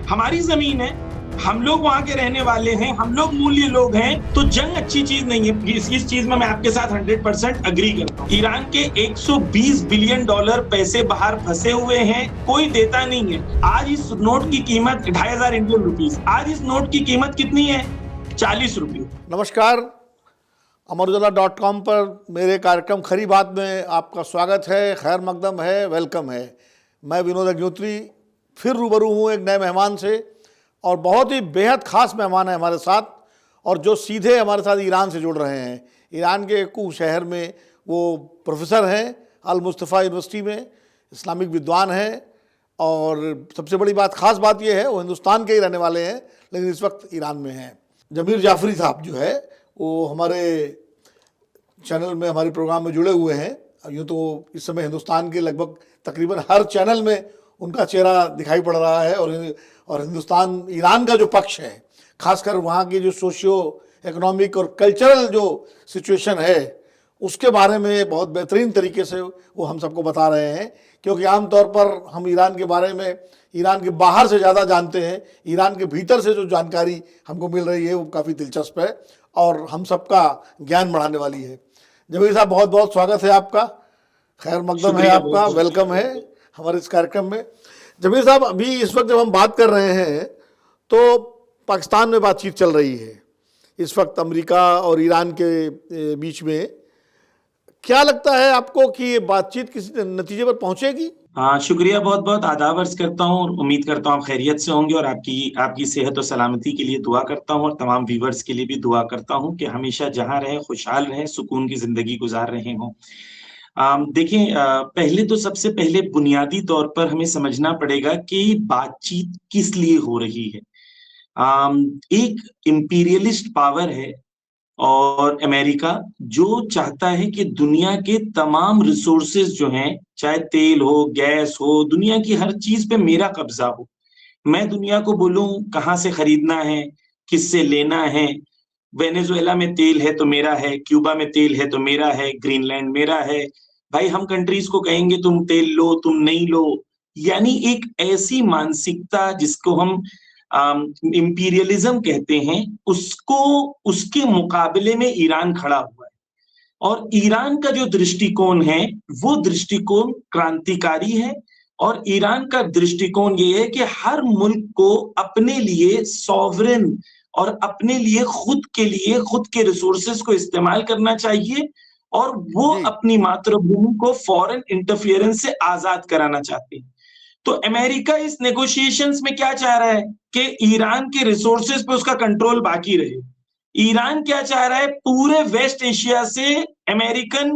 हमारी जमीन है, हम लोग वहां के रहने वाले हैं, हम लोग मूल्य लोग हैं, तो जंग अच्छी चीज नहीं है। इस चीज में मैं आपके साथ 100% अग्री करता हूँ। ईरान के 120 बिलियन डॉलर पैसे बाहर फंसे हुए हैं, कोई देता नहीं है। आज इस नोट की कीमत 2500 इंडियन रुपीज। आज इस नोट की कीमत कितनी है? 40 रुपये। नमस्कार, अमरुदुल्लाह.com पर मेरे कार्यक्रम खरी बात में आपका स्वागत है, खैर मकदम है, वेलकम है। मैं विनोद अग्निहोत्री फिर रूबरू हूँ एक नए मेहमान से, और बहुत ही बेहद ख़ास मेहमान है हमारे साथ, और जो सीधे हमारे साथ ईरान से जुड़ रहे हैं। ईरान के कू शहर में वो प्रोफेसर हैं, अल मुस्तफ़ा यूनिवर्सिटी में इस्लामिक विद्वान हैं, और सबसे बड़ी बात, ख़ास बात ये है वो हिंदुस्तान के ही रहने वाले हैं, लेकिन इस वक्त ईरान में हैं। जमीर जाफरी साहब जो है वो हमारे चैनल में, हमारे प्रोग्राम में जुड़े हुए हैं। यूँ तो इस समय हिंदुस्तान के लगभग तकरीबन हर चैनल में उनका चेहरा दिखाई पड़ रहा है, और हिंदुस्तान, ईरान का जो पक्ष है, खासकर वहाँ की जो सोशियो इकोनॉमिक और कल्चरल जो सिचुएशन है, उसके बारे में बहुत बेहतरीन तरीके से वो हम सबको बता रहे हैं। क्योंकि आमतौर पर हम ईरान के बारे में ईरान के बाहर से ज़्यादा जानते हैं, ईरान के भीतर से जो जानकारी हमको मिल रही है वो काफ़ी दिलचस्प है और हम सबका ज्ञान बढ़ाने वाली है। जमीर साहब, बहुत बहुत स्वागत है आपका, खैर मकदम है आपका, वेलकम है हमारे इस कार्यक्रम में। जमीर साहब, अभी इस वक्त जब हम बात कर रहे हैं तो पाकिस्तान में बातचीत चल रही है इस वक्त, अमेरिका और ईरान के बीच में। क्या लगता है आपको कि ये बातचीत किसी नतीजे पर पहुंचेगी? हाँ, शुक्रिया, बहुत बहुत आदाब अर्ज करता हूँ और उम्मीद करता हूँ आप खैरियत से होंगे, और आपकी सेहत और सलामती के लिए दुआ करता हूँ, और तमाम व्यूवर्स के लिए भी दुआ करता हूँ कि हमेशा जहाँ रहें खुशहाल रहें, सुकून की जिंदगी गुजार रहे हों। देखिए, पहले तो सबसे पहले बुनियादी तौर पर हमें समझना पड़ेगा कि बातचीत किस लिए हो रही है। एक इंपीरियलिस्ट पावर है और अमेरिका, जो चाहता है कि दुनिया के तमाम रिसोर्सेज जो हैं, चाहे तेल हो, गैस हो, दुनिया की हर चीज पे मेरा कब्जा हो। मैं दुनिया को बोलूं कहाँ से खरीदना है, किससे लेना है। वेनेजुएला में तेल है तो मेरा है, क्यूबा में तेल है तो मेरा है, ग्रीनलैंड मेरा है। भाई, हम कंट्रीज को कहेंगे तुम तेल लो, तुम नहीं लो। यानी एक ऐसी मानसिकता जिसको हम इंपीरियलिज्म कहते हैं, उसको, उसके मुकाबले में ईरान खड़ा हुआ है। और ईरान का जो दृष्टिकोण है वो दृष्टिकोण क्रांतिकारी है, और ईरान का दृष्टिकोण ये है कि हर मुल्क को अपने लिए सॉवरेन और अपने लिए खुद के रिसोर्सेज को इस्तेमाल करना चाहिए, और वो अपनी मातृभूमि को फॉरेन इंटरफियरेंस से आजाद कराना चाहते हैं। तो अमेरिका इस नेगोशिएशंस में क्या चाह रहा है कि ईरान के रिसोर्सेज पे उसका कंट्रोल बाकी रहे। ईरान क्या चाह रहा है? पूरे वेस्ट एशिया से अमेरिकन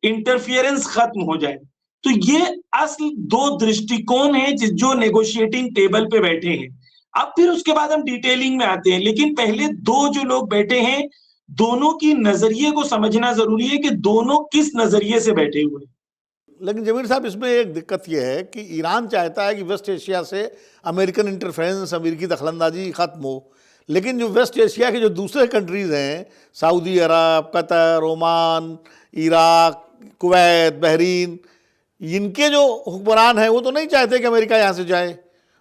इंटरफियरेंस खत्म हो जाए। तो ये असल दो दृष्टिकोण हैं जो नेगोशिएटिंग टेबल पे बैठे हैं। अब फिर उसके बाद हम डिटेलिंग में आते हैं, लेकिन पहले दो जो लोग बैठे हैं, दोनों की नजरिए को समझना जरूरी है कि दोनों किस नजरिए से बैठे हुए हैं। लेकिन जमीर साहब, इसमें एक दिक्कत यह है कि ईरान चाहता है कि वेस्ट एशिया से अमेरिकन इंटरफेरेंस, अमेरिकी दखलंदाजी खत्म हो, लेकिन जो वेस्ट एशिया के जो दूसरे कंट्रीज़ हैं, Saudi Arab, Qatar, Oman, Iraq, Kuwait, Bahrain, इनके जो हुक्मरान हैं वो तो नहीं चाहते कि अमेरिका यहाँ से जाए।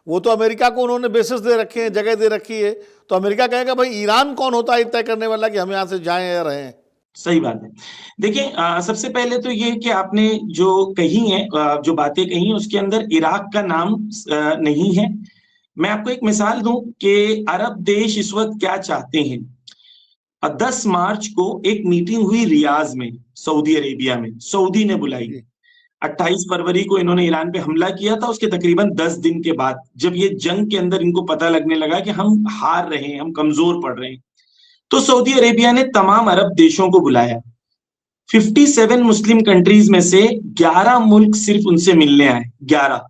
वो तो अमेरिका को उन्होंने बेसिस दे रखे हैं, जगह दे रखी है। तो अमेरिका कहेगा भाई ईरान कौन होता है तय करने वाला कि हम यहाँ से जाएं या रहें। सही बात है। देखिए, सबसे पहले तो ये कि आपने जो कही है, जो बातें कही हैं, उसके अंदर इराक का नाम नहीं है। मैं आपको एक मिसाल दूं कि अरब देश इस वक्त क्या चाहते हैं। 10 मार्च को एक मीटिंग हुई रियाज में, सऊदी अरेबिया में, सऊदी ने बुलाई। 28 फरवरी को इन्होंने ईरान पे हमला किया था, उसके तकरीबन 10 दिन के बाद, जब ये जंग के अंदर इनको पता लगने लगा कि हम हार रहे हैं, हम कमजोर पड़ रहे हैं, तो सऊदी अरेबिया ने तमाम अरब देशों को बुलाया। 57 मुस्लिम कंट्रीज में से 11 मुल्क सिर्फ उनसे मिलने आए, 11।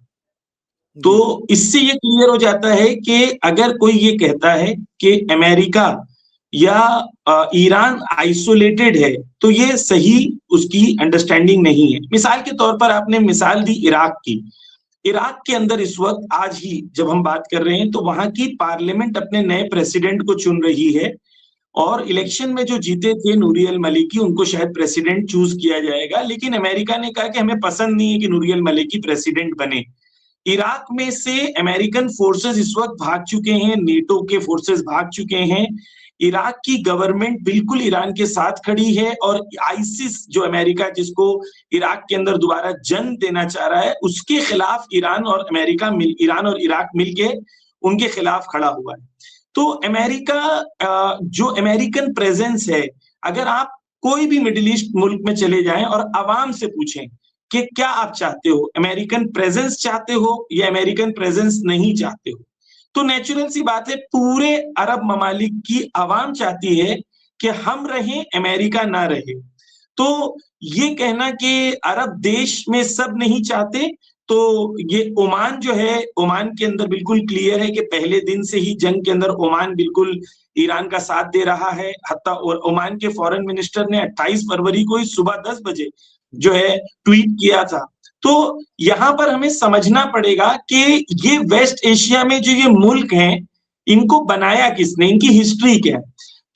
तो इससे ये क्लियर हो जाता है कि अगर कोई ये कहता है कि अमेरिका या ईरान आइसोलेटेड है, तो ये सही उसकी अंडरस्टैंडिंग नहीं है। मिसाल के तौर पर आपने मिसाल दी इराक की। इराक के अंदर इस वक्त, आज ही जब हम बात कर रहे हैं, तो वहां की पार्लियामेंट अपने नए प्रेसिडेंट को चुन रही है, और इलेक्शन में जो जीते थे नूरी अल मलिकी, उनको शायद प्रेसिडेंट चूज किया जाएगा। लेकिन अमेरिका ने कहा कि हमें पसंद नहीं है कि नूरी अल मलिकी प्रेसिडेंट बने। इराक में से अमेरिकन फोर्सेस इस वक्त भाग चुके हैं, नेटो के फोर्सेस भाग चुके हैं। इराक की गवर्नमेंट बिल्कुल ईरान के साथ खड़ी है और आईसिस जो अमेरिका जिसको इराक के अंदर दोबारा जन्म देना चाह रहा है, उसके खिलाफ ईरान और इराक मिलके उनके खिलाफ खड़ा हुआ है। तो अमेरिका जो अमेरिकन प्रेजेंस है, अगर आप कोई भी मिडिल ईस्ट मुल्क में चले जाएं और आवाम से पूछें कि क्या आप चाहते हो, अमेरिकन प्रेजेंस चाहते हो या अमेरिकन प्रेजेंस नहीं चाहते हो, तो नेचुरल सी बात है पूरे अरब ममालिक की आवाम चाहती है कि हम रहें, अमेरिका ना रहे। तो ये कहना कि अरब देश में सब नहीं चाहते, तो ये ओमान जो है, ओमान के अंदर बिल्कुल क्लियर है कि पहले दिन से ही जंग के अंदर ओमान बिल्कुल ईरान का साथ दे रहा है। हत्ता और ओमान के फॉरेन मिनिस्टर ने 28 फरवरी को ही सुबह 10 बजे जो है ट्वीट किया था। तो यहां पर हमें समझना पड़ेगा कि ये वेस्ट एशिया में जो ये मुल्क हैं, इनको बनाया किसने, इनकी हिस्ट्री क्या है।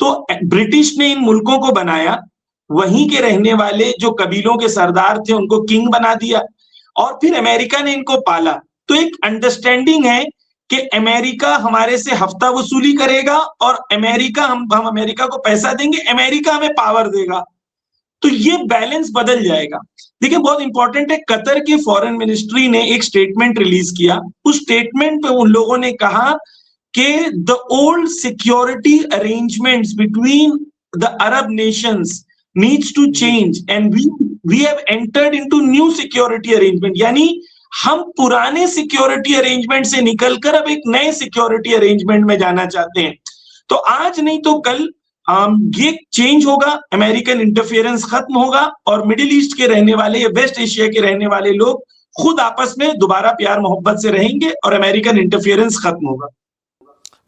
तो ब्रिटिश ने इन मुल्कों को बनाया, वहीं के रहने वाले जो कबीलों के सरदार थे उनको किंग बना दिया, और फिर अमेरिका ने इनको पाला। तो एक अंडरस्टैंडिंग है कि अमेरिका हमारे से हफ्ता वसूली करेगा और अमेरिका हम अमेरिका को पैसा देंगे, अमेरिका हमें पावर देगा। तो ये बैलेंस बदल जाएगा। देखिए बहुत इंपॉर्टेंट है, कतर के फॉरेन मिनिस्ट्री ने एक स्टेटमेंट रिलीज किया। उस स्टेटमेंट पे उन लोगों ने कहा कि the old security arrangements between the Arab nations needs to change and we have entered into new security arrangement. यानी हम पुराने सिक्योरिटी अरेंजमेंट से निकलकर अब एक नए सिक्योरिटी अरेंजमेंट में जाना चाहते हैं। तो आज नहीं तो कल ये चेंज होगा, अमेरिकन इंटरफेरेंस खत्म होगा और मिडिल ईस्ट के रहने वाले या वेस्ट एशिया के रहने वाले लोग खुद आपस में दोबारा प्यार मोहब्बत से रहेंगे और अमेरिकन इंटरफेरेंस खत्म होगा।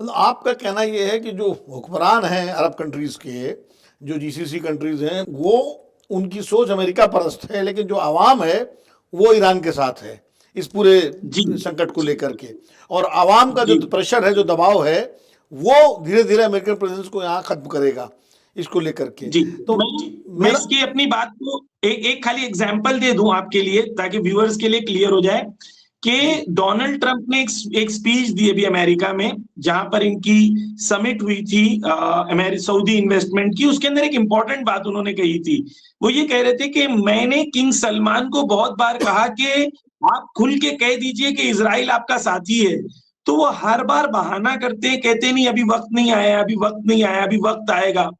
मतलब आपका कहना यह है कि जो हुक्मरान हैं अरब कंट्रीज के, जो जीसीसी कंट्रीज हैं, वो उनकी सोच अमेरिका परस्त है, लेकिन जो आवाम है वो ईरान के साथ है इस पूरे संकट को लेकर के। और आवाम का जो प्रेशर है, जो दबाव है, वो धीरे धीरे अमेरिकन प्रेजेंस को यहाँ खत्म करेगा इसको लेकर के। जी, तो मैं इसकी अपनी बात को एक खाली एग्जांपल दे दूं आपके लिए, ताकि व्यूअर्स के लिए क्लियर हो जाए कि डोनाल्ड ट्रंप ने एक स्पीच दी अभी अमेरिका में, जहां पर इनकी समिट हुई थी सऊदी इन्वेस्टमेंट की। उसके अंदर एक इंपॉर्टेंट बात उन्होंने कही थी। वो ये कह रहे थे कि मैंने किंग सलमान को बहुत बार कहा कि आप खुल के कह दीजिए कि इजराइल आपका साथी है, तो वो हर बार बहाना करते, कहते नहीं अभी वक्त नहीं आया, अभी वक्त नहीं आया, अभी वक्त आएगा।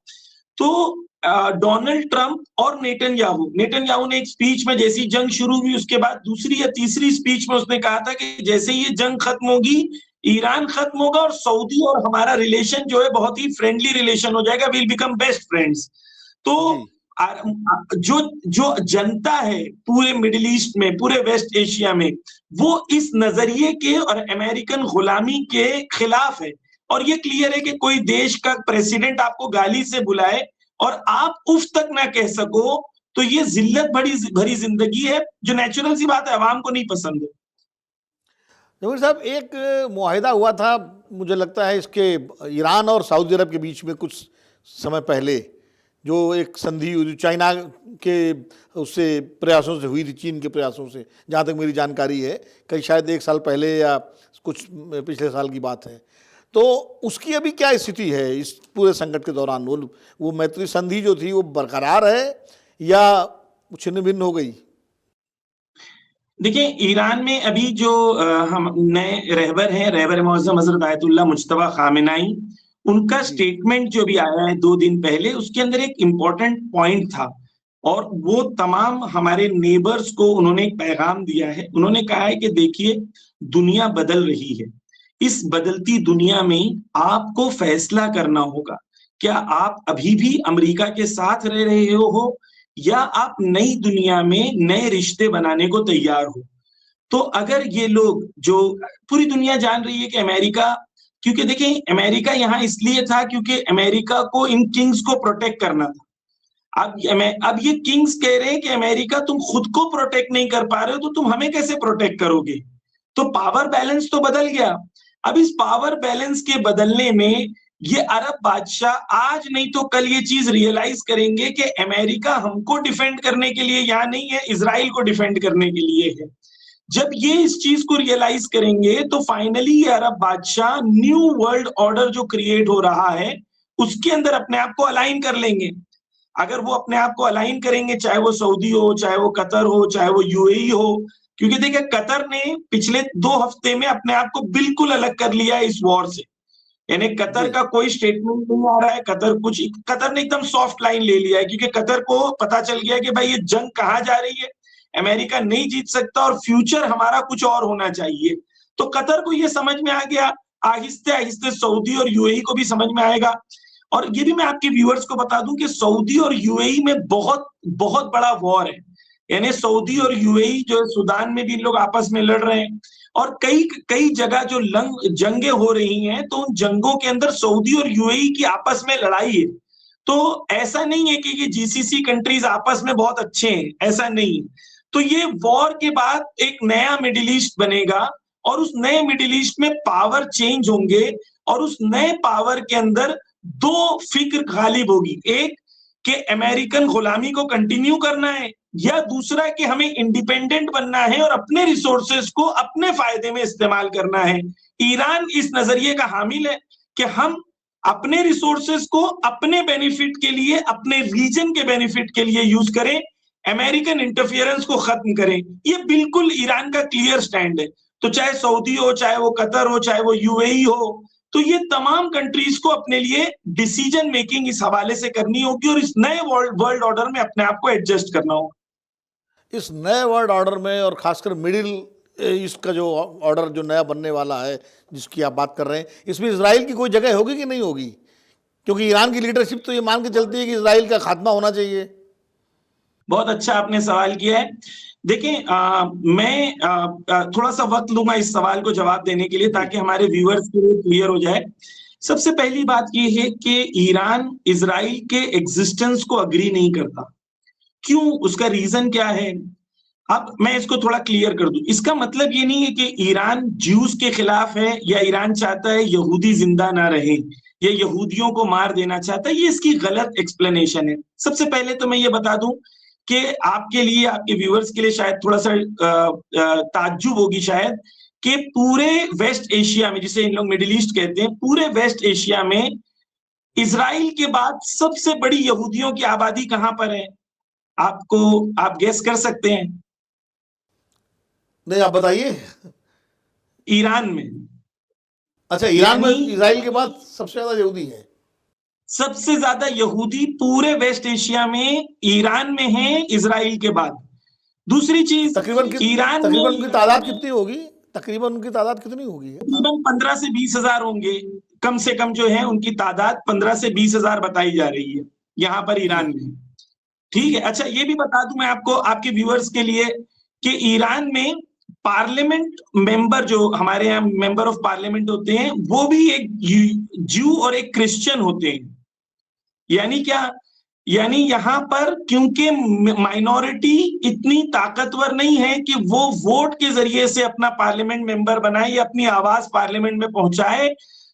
तो डोनाल्ड ट्रंप और नेतन्याहू ने एक स्पीच में, जैसी जंग शुरू हुई उसके बाद दूसरी या तीसरी स्पीच में उसने कहा था कि जैसे ये जंग खत्म होगी, ईरान खत्म होगा और सऊदी और हमारा रिलेशन जो है बहुत ही फ्रेंडली रिलेशन हो जाएगा, विल बिकम बेस्ट फ्रेंड्स। तो जो जनता है पूरे मिडिल ईस्ट में, पूरे वेस्ट एशिया में, वो इस नजरिए के और अमेरिकन गुलामी के खिलाफ है। और ये क्लियर है कि कोई देश का प्रेसिडेंट आपको गाली से बुलाए और आप उफ तक ना कह सको, तो ये जिल्लत भरी जिंदगी है, जो नेचुरल सी बात है, अवाम को नहीं पसंद है। जमीर साहब, एक मुआहिदा हुआ था, मुझे लगता है इसके ईरान और सऊदी अरब के बीच में कुछ समय पहले, जो एक संधि हुई चाइना के उससे प्रयासों से हुई थी, चीन के प्रयासों से, जहाँ तक मेरी जानकारी है, कई शायद 1 साल पहले या कुछ पिछले साल की बात है। तो उसकी अभी क्या स्थिति है इस पूरे संकट के दौरान? वो मैत्री संधि जो थी वो बरकरार है या छिन्न भिन्न हो गई? देखिए, ईरान में अभी जो हम नए रहबर हैं, रहबर मौज़म हज़रत आयतुल्लाह मुज्तबा खामेनाई, उनका स्टेटमेंट जो भी आया है 2 दिन पहले, उसके अंदर एक इम्पोर्टेंट पॉइंट था और वो तमाम हमारे नेबर्स को उन्होंने एक पैगाम दिया है। उन्होंने कहा है कि देखिए, दुनिया बदल रही है, इस बदलती दुनिया में आपको फैसला करना होगा, क्या आप अभी भी अमेरिका के साथ रह रहे हो या आप नई दुनिया में नए रिश्ते बनाने को तैयार हो। तो अगर ये लोग, जो पूरी दुनिया जान रही है कि अमेरिका, क्योंकि देखिए अमेरिका यहाँ इसलिए था क्योंकि अमेरिका को इन किंग्स को प्रोटेक्ट करना था। अब ये किंग्स कह रहे हैं कि अमेरिका तुम खुद को प्रोटेक्ट नहीं कर पा रहे हो, तो तुम हमें कैसे प्रोटेक्ट करोगे। तो पावर बैलेंस तो बदल गया। अब इस पावर बैलेंस के बदलने में ये अरब बादशाह आज नहीं तो कल ये चीज रियलाइज करेंगे कि अमेरिका हमको डिफेंड करने के लिए यहाँ नहीं है, इजराइल को डिफेंड करने के लिए है। जब ये इस चीज को रियलाइज करेंगे तो फाइनली ये अरब बादशाह न्यू वर्ल्ड ऑर्डर जो क्रिएट हो रहा है उसके अंदर अपने आप को अलाइन कर लेंगे। अगर वो अपने आप को अलाइन करेंगे, चाहे वो सऊदी हो, चाहे वो कतर हो, चाहे वो यूएई हो, क्योंकि देखिए कतर ने पिछले 2 हफ्ते में अपने आप को बिल्कुल अलग कर लिया है इस वॉर से। यानी कतर जी का कोई स्टेटमेंट नहीं आ रहा है, कतर ने एकदम सॉफ्ट लाइन ले लिया है, क्योंकि कतर को पता चल गया कि भाई ये जंग कहाँ जा रही है, अमेरिका नहीं जीत सकता और फ्यूचर हमारा कुछ और होना चाहिए। तो कतर को ये समझ में आ गया, आहिस्ते आहिस्ते सऊदी और यूएई को भी समझ में आएगा। और ये भी मैं आपके व्यूअर्स को बता दूं कि सऊदी और यूएई में बहुत बहुत बड़ा वॉर है। यानी सऊदी और यूएई जो है, सूडान में भी इन लोग आपस में लड़ रहे हैं और कई कई जगह जो जंगे हो रही हैं, तो उन जंगों के अंदर सऊदी और यूएई की आपस में लड़ाई है। तो ऐसा नहीं है कि ये जीसीसी कंट्रीज आपस में बहुत अच्छे हैं, ऐसा नहीं। तो ये वॉर के बाद एक नया मिडिल ईस्ट बनेगा और उस नए मिडिल ईस्ट में पावर चेंज होंगे और उस नए पावर के अंदर दो फिक्र गालिब होगी, एक कि अमेरिकन गुलामी को कंटिन्यू करना है, या दूसरा कि हमें इंडिपेंडेंट बनना है और अपने रिसोर्सेस को अपने फायदे में इस्तेमाल करना है। ईरान इस नजरिए का हामिल है कि हम अपने रिसोर्सेस को अपने बेनिफिट के लिए, अपने रीजन के बेनिफिट के लिए यूज करें, अमेरिकन इंटरफियरेंस को खत्म करें। ये बिल्कुल ईरान का क्लियर स्टैंड है। तो चाहे सऊदी हो, चाहे वो कतर हो, चाहे वो यूएई हो, तो ये तमाम कंट्रीज को अपने लिए डिसीजन मेकिंग इस हवाले से करनी होगी और इस नए वर्ल्ड ऑर्डर में अपने आप को एडजस्ट करना होगा। इस नए वर्ल्ड ऑर्डर में और खासकर मिडिल ईस्ट का जो ऑर्डर जो नया बनने वाला है जिसकी आप बात कर रहे हैं, इसमें इजराइल की कोई जगह होगी कि नहीं होगी? क्योंकि ईरान की लीडरशिप तो ये मान के चलती है कि इजराइल का खात्मा होना चाहिए। बहुत अच्छा आपने सवाल किया है। देखिए, मैं थोड़ा सा वक्त लूंगा इस सवाल को जवाब देने के लिए ताकि हमारे व्यूअर्स के लिए क्लियर हो जाए। सबसे पहली बात यह है कि ईरान इजराइल के एग्जिस्टेंस को अग्री नहीं करता। क्यों? उसका रीजन क्या है? अब मैं इसको थोड़ा क्लियर कर दूं। इसका मतलब ये नहीं है कि ईरान ज्यूज के खिलाफ है या ईरान चाहता है यहूदी जिंदा ना रहे या यहूदियों को मार देना चाहता है। ये इसकी गलत एक्सप्लेनेशन है। सबसे पहले तो मैं ये बता दूं कि आपके लिए, आपके व्यूअर्स के लिए शायद थोड़ा सा ताज्जुब होगी शायद, कि पूरे वेस्ट एशिया में, जिसे इन लोग मिडिल ईस्ट कहते हैं, पूरे वेस्ट एशिया में इजराइल के बाद सबसे बड़ी यहूदियों की आबादी कहां पर है? आप गेस कर सकते हैं? नहीं, आप बताइए। ईरान में। अच्छा, ईरान में यानी इजराइल के बाद सबसे ज्यादा यहूदी है? सबसे ज्यादा यहूदी पूरे वेस्ट एशिया में ईरान में है, इजराइल के बाद। दूसरी चीज, ईरान तकरीबन में उनकी तादाद कितनी होगी? तकरीबन उनकी तादाद कितनी होगी? 15 से 20 हजार होंगे, कम से कम जो है उनकी तादाद 15 से 20 हजार बताई जा रही है यहां पर ईरान में। ठीक है। अच्छा, ये भी बता दूं मैं आपको, आपके व्यूअर्स के लिए, कि ईरान में पार्लियामेंट मेंबर, जो हमारे यहाँ मेंबर ऑफ पार्लियामेंट होते हैं, वो भी एक ज्यू और एक क्रिश्चियन होते हैं। यानी क्या? यानी यहाँ पर क्योंकि माइनॉरिटी इतनी ताकतवर नहीं है कि वो वोट के जरिए से अपना पार्लियामेंट मेंबर बनाए या अपनी आवाज पार्लियामेंट में पहुंचाए,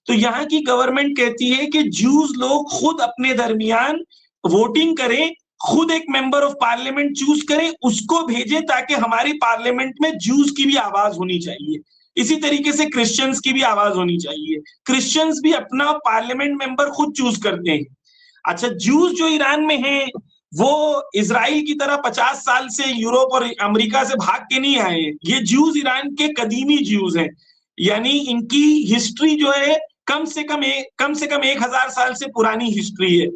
तो यहाँ की गवर्नमेंट कहती है कि ज्यूज लोग खुद अपने दरमियान वोटिंग करें, खुद एक मेंबर ऑफ पार्लियामेंट चूज करें, उसको भेजें, ताकि हमारी पार्लियामेंट में ज्यूज की भी आवाज होनी चाहिए। इसी तरीके से क्रिश्चियंस की भी आवाज होनी चाहिए। क्रिश्चियंस भी अपना पार्लियामेंट मेंबर खुद चूज करते हैं। अच्छा, ज्यूज जो ईरान में हैं, वो इजराइल की तरह 50 साल से यूरोप और अमेरिका से भाग के नहीं आए। ये ज्यूज ईरान के कदीमी ज्यूज हैं। यानी इनकी हिस्ट्री जो है कम से कम 1000 साल से पुरानी हिस्ट्री है।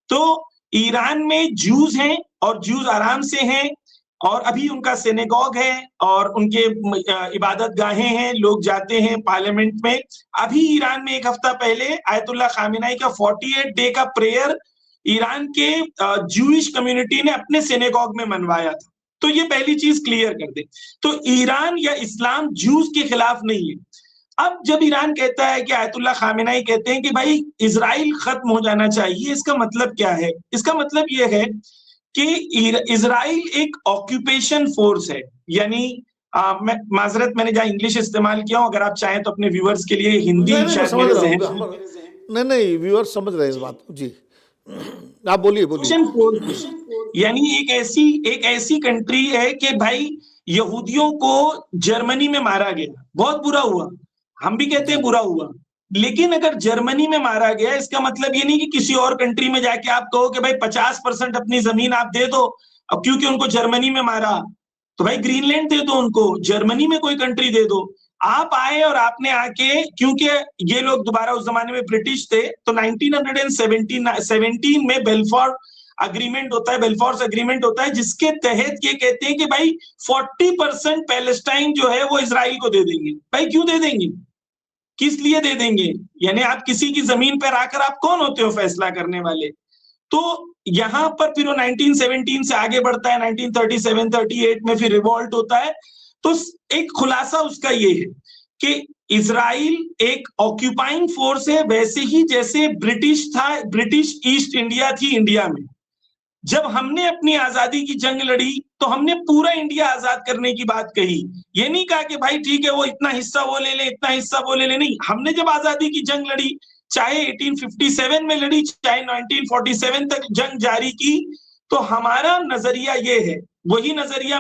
तो ईरान में ज्यूज हैं और ज्यूज आराम से हैं, और अभी उनका सिनेगॉग है और उनके इबादत गाहें हैं, लोग जाते हैं पार्लियामेंट में। अभी ईरान में एक हफ्ता पहले आयतुल्लाह खामेनाई का 48 डे का प्रेयर ईरान के ज्यूइश कम्युनिटी ने अपने सिनेगॉग में मनवाया था। तो ये पहली चीज क्लियर कर दे। तो ईरान या इस्लाम ज्यूज के खिलाफ नहीं है। अब जब ईरान कहता है कि आयतुल्लाह खामेनाई कहते हैं कि भाई इजराइल खत्म हो जाना चाहिए, इसका मतलब क्या है? इसका मतलब यह है कि इजराइल एक ऑक्यूपेशन फोर्स है। यानी मैं माजरत, मैंने जहां इंग्लिश इस्तेमाल किया हूं, अगर आप चाहें तो अपने व्यूअर्स के लिए हिंदी नहीं, मैं शायद समझ मेरे रहा जहन हूँ। नहीं, व्यूअर्स समझ रहे हैं इस बात को। जी, आप बोलिए। फोर्स, यानी एक ऐसी कंट्री है कि भाई यहूदियों को जर्मनी में मारा गया, बहुत बुरा हुआ, हम भी कहते हैं बुरा हुआ, लेकिन अगर जर्मनी में मारा गया इसका मतलब ये नहीं कि किसी और कंट्री में जाके आप कहो कि भाई 50% अपनी जमीन आप दे दो, अब क्योंकि उनको जर्मनी में मारा तो भाई ग्रीनलैंड दे दो उनको, जर्मनी में कोई कंट्री दे दो। आप आए और आपने आके, क्योंकि ये लोग दोबारा उस जमाने में ब्रिटिश थे, तो 1917 में बेल्फोर अग्रीमेंट होता है, बेल्फोर्स अग्रीमेंट होता है, जिसके तहत ये कहते हैं कि भाई 40% पैलेस्टाइन जो है वो इजराइल को दे देंगे। भाई क्यों दे देंगे, किस लिए दे देंगे? यानी आप किसी की जमीन पर आकर आप कौन होते हो फैसला करने वाले? तो यहां पर फिर वो 1917 से आगे बढ़ता है, 1937-38 में फिर रिवॉल्ट होता है। तो एक खुलासा उसका ये है कि इजराइल एक ऑक्यूपाइंग फोर्स है, वैसे ही जैसे ब्रिटिश था, ब्रिटिश ईस्ट इंडिया थी इंडिया में। जब हमने अपनी आजादी की जंग लड़ी तो हमने पूरा इंडिया आजाद करने की बात कही, ये नहीं कहा कि भाई ठीक है वो इतना हिस्सा वो ले ले, इतना हिस्सा वो ले ले, नहीं। हमने जब आजादी की जंग लड़ी, चाहे 1857 में लड़ी, चाहे 1947 तक जंग जारी की, तो हमारा नजरिया ये है, वही नजरिया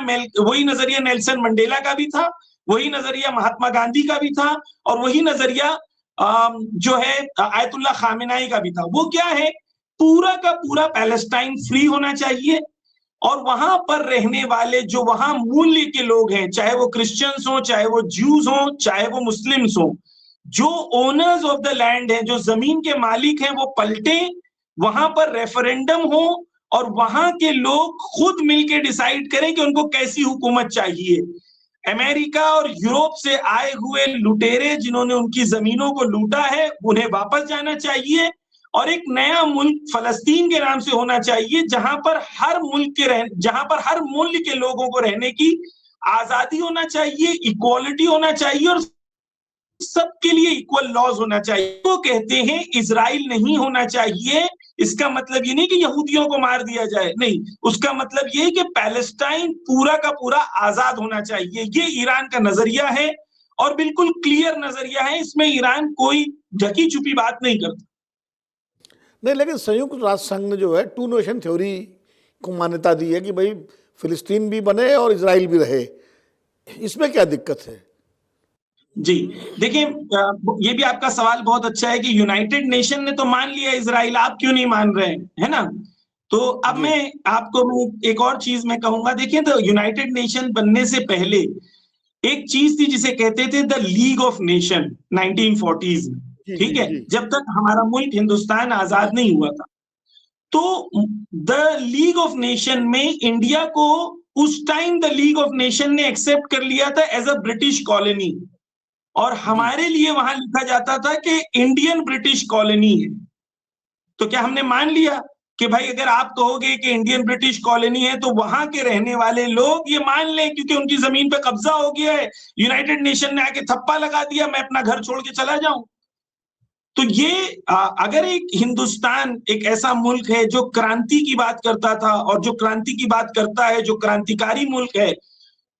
नेल्सन मंडेला का भी था, वही नजरिया महात्मा गांधी का भी था, और वही नजरिया जो है आयतुल्लाह खामेनाई का भी था। वो क्या है, पूरा का पूरा पैलेस्टाइन फ्री होना चाहिए, और वहां पर रहने वाले जो वहां मूल्य के लोग हैं, चाहे वो क्रिश्चियंस हो, चाहे वो ज्यूज हो, चाहे वो मुस्लिम्स हो, जो ओनर्स ऑफ द लैंड हैं, जो जमीन के मालिक हैं, वो पलटे, वहां पर रेफरेंडम हो और वहां के लोग खुद मिलकर डिसाइड करें कि उनको कैसी हुकूमत चाहिए। अमेरिका और यूरोप से आए हुए लुटेरे जिन्होंने उनकी जमीनों को लूटा है, उन्हें वापस जाना चाहिए, और एक नया मुल्क फलस्तीन के नाम से होना चाहिए, जहां पर हर मुल्क के लोगों को रहने की आजादी होना चाहिए, इक्वालिटी होना चाहिए, और सबके लिए इक्वल लॉज होना चाहिए। वो कहते हैं इजराइल नहीं होना चाहिए, इसका मतलब ये नहीं कि यहूदियों को मार दिया जाए, नहीं, उसका मतलब ये कि पैलेस्टाइन पूरा का पूरा आजाद होना चाहिए। ये ईरान का नजरिया है और बिल्कुल क्लियर नजरिया है, इसमें ईरान कोई ढकी छुपी बात नहीं करता। नहीं, लेकिन संयुक्त राष्ट्र संघ ने जो है टू नेशन थ्योरी को मान्यता दी है कि भाई फिलिस्तीन भी बने और इजराइल भी रहे, इसमें क्या दिक्कत है? जी देखिए, ये भी आपका सवाल बहुत अच्छा है कि यूनाइटेड नेशन ने तो मान लिया इजराइल, आप क्यों नहीं मान रहे हैं, है ना? तो अब मैं आपको एक और चीज मैं कहूंगा। देखिए, तो यूनाइटेड नेशन बनने से पहले एक चीज थी जिसे कहते थे the league of nation, 1940s में, ठीक है, जब तक हमारा मुल्क हिंदुस्तान आजाद नहीं हुआ था। तो द लीग ऑफ नेशन में इंडिया को उस time the league of nation ने एक्सेप्ट कर लिया था एज अ ब्रिटिश कॉलोनी, और हमारे लिए वहां लिखा जाता था कि इंडियन ब्रिटिश कॉलोनी है। तो क्या हमने मान लिया कि भाई अगर आप कहोगे कि इंडियन ब्रिटिश कॉलोनी है तो वहां के रहने वाले लोग ये मान लें क्योंकि उनकी जमीन पे कब्जा हो गया है, यूनाइटेड नेशन ने आके थप्पा लगा दिया, मैं अपना घर छोड़ के चला जाऊं? तो ये अगर एक हिंदुस्तान एक ऐसा मुल्क है जो क्रांति की बात करता था और जो क्रांति की बात करता है, जो क्रांतिकारी मुल्क है,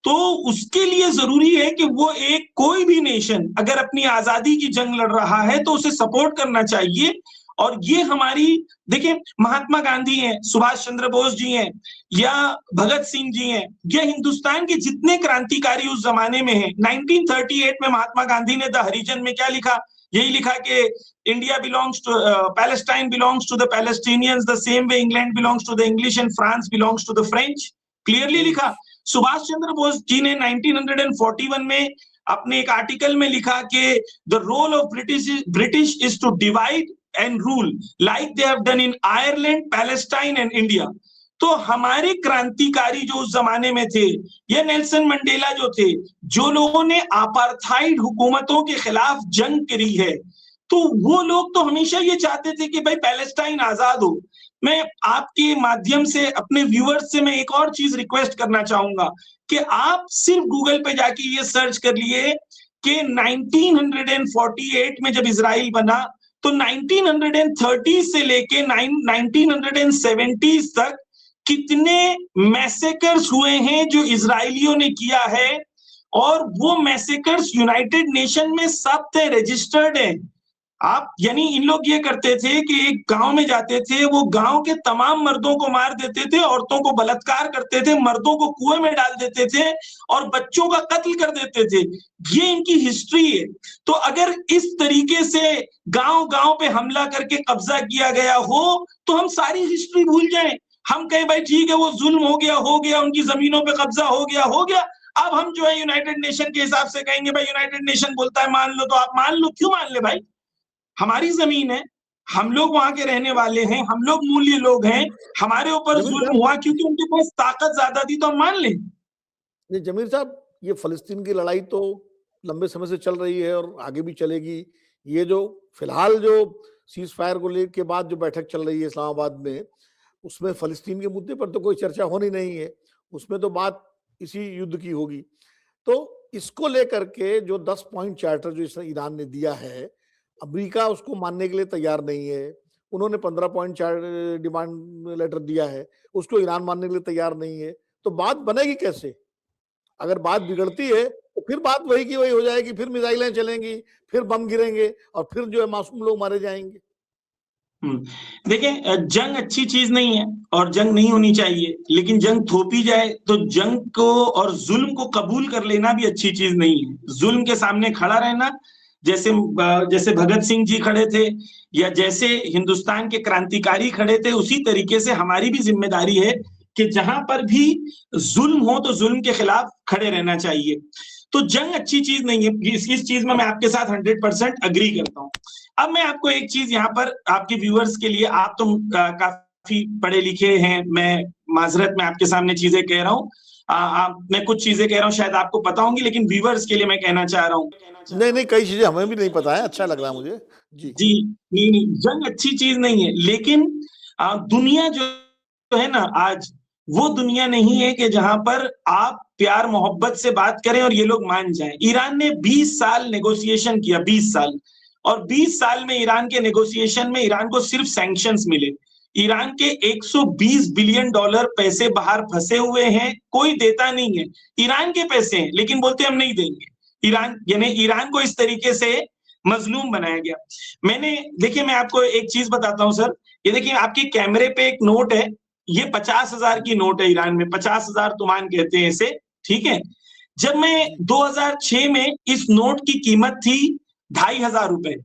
तो उसके लिए जरूरी है कि वो एक कोई भी नेशन अगर अपनी आजादी की जंग लड़ रहा है तो उसे सपोर्ट करना चाहिए। और ये हमारी, देखिए, महात्मा गांधी हैं, सुभाष चंद्र बोस जी हैं, या भगत सिंह जी हैं, ये हिंदुस्तान के जितने क्रांतिकारी उस जमाने में हैं। 1938 में महात्मा गांधी ने द हरिजन में क्या लिखा? यही लिखा कि India belongs to, Palestine belongs to the Palestinians the same way England belongs to the English and France belongs to the French. Clearly लिखा। सुभाष चंद्र बोस जी ने 1941 में अपने एक आर्टिकल में लिखा कि the role of British is to divide and rule like they have done in Ireland, Palestine and India. तो हमारे क्रांतिकारी जो उस जमाने में थे, ये नेल्सन मंडेला जो थे, जो लोगों ने अपार्थाइड हुकूमतों के खिलाफ जंग करी है, तो वो लोग तो हमेशा ये चाहते थे कि भाई पैलेस्टाइन आजाद हो। मैं आपके माध्यम से अपने व्यूअर्स से मैं एक और चीज रिक्वेस्ट करना चाहूंगा कि आप सिर्फ गूगल पे जाके ये सर्च कर लिए कि 1948 में जब इजराइल बना तो 1930 से लेके 1970 तक कितने मैसेकर्स हुए हैं जो इजरायलियों ने किया है, और वो मैसेकर्स यूनाइटेड नेशन में सब थे, रजिस्टर्ड है। आप यानी इन लोग ये करते थे कि एक गांव में जाते थे, वो गांव के तमाम मर्दों को मार देते थे, औरतों को बलात्कार करते थे, मर्दों को कुएं में डाल देते थे और बच्चों का कत्ल कर देते थे। ये इनकी हिस्ट्री है। तो अगर इस तरीके से गांव गांव पे हमला करके कब्जा किया गया हो तो हम सारी हिस्ट्री भूल जाएं। हम कहें भाई ठीक है वो जुल्म हो गया, उनकी जमीनों पे कब्जा हो गया। अब हम जो है यूनाइटेड नेशन के हिसाब से कहेंगे भाई यूनाइटेड नेशन बोलता है मान लो तो आप मान लो। क्यों मान ले भाई? हमारी जमीन है, हम लोग वहां के रहने वाले हैं, हम लोग मूल्य लोग हैं, हमारे ऊपर जमीर जुल्म साहब, हुआ क्योंकि उनके पास ताकत ज्यादा थी तो हम मान लें। ये जमीर साहब, ये फलस्तीन की लड़ाई तो लंबे समय से चल रही है और आगे भी चलेगी। ये जो फिलहाल जो सीज फायर को लेकर के बाद जो बैठक चल रही है इस्लामाबाद में, उसमें फलस्तीन के मुद्दे पर तो कोई चर्चा होनी नहीं है, उसमें तो बात इसी युद्ध की होगी। तो इसको लेकर के जो 10 पॉइंट चार्टर जो ईरान ने दिया है, अमेरिका उसको मानने के लिए तैयार नहीं है। उन्होंने 15 पॉइंट डिमांड लेटर दिया है, उसको ईरान मानने के लिए तैयार नहीं है। तो बात बनेगी कैसे? अगर बात बिगड़ती है तो फिर बात वही की वही हो जाएगी, फिर मिसाइलें चलेंगी, फिर बम गिरेंगे और फिर जो है मासूम लोग मारे जाएंगे। देखिए, जंग अच्छी चीज नहीं है और जंग नहीं होनी चाहिए, लेकिन जंग थोपी जाए तो जंग को और जुल्म को कबूल कर लेना भी अच्छी चीज नहीं है। जुल्म के सामने खड़ा रहना, जैसे जैसे भगत सिंह जी खड़े थे या जैसे हिंदुस्तान के क्रांतिकारी खड़े थे, उसी तरीके से हमारी भी जिम्मेदारी है कि जहां पर भी जुल्म हो तो जुल्म के खिलाफ खड़े रहना चाहिए। तो जंग अच्छी चीज नहीं है, इस चीज में मैं आपके साथ 100% अग्री करता हूं। अब मैं आपको एक चीज यहाँ पर आपके व्यूअर्स के लिए, आप तो काफी पढ़े लिखे हैं, मैं माजरत में आपके सामने चीजें कह रहा हूँ, मैं कुछ चीजें कह रहा हूँ शायद आपको पता होंगी, लेकिन व्यूअर्स के लिए मैं कहना चाह रहा हूँ। नहीं, कई चीजें हमें भी नहीं पता है, अच्छा लग रहा है मुझे जी। जी नहीं, जंग अच्छी चीज नहीं है, लेकिन दुनिया जो है ना आज, वो दुनिया नहीं है कि जहां पर आप प्यार मोहब्बत से बात करें और ये लोग मान जाएं। ईरान ने 20 साल नेगोशिएशन किया, 20 साल, और 20 साल में ईरान के नेगोशिएशन में ईरान को सिर्फ सैंक्शंस मिले। ईरान के 120 बिलियन डॉलर पैसे बाहर फंसे हुए हैं, कोई देता नहीं है। ईरान के पैसे हैं लेकिन बोलते हम नहीं देंगे। ईरान यानी ईरान को इस तरीके से मजलूम बनाया गया। देखिए मैं आपको एक चीज बताता हूं सर, ये देखिए आपके कैमरे पे एक नोट है, ये 50,000 की नोट है, ईरान में 50,000 तुमान कहते हैं इसे, ठीक है। जब मैं 2006 में इस नोट की कीमत थी 2,500 रुपए,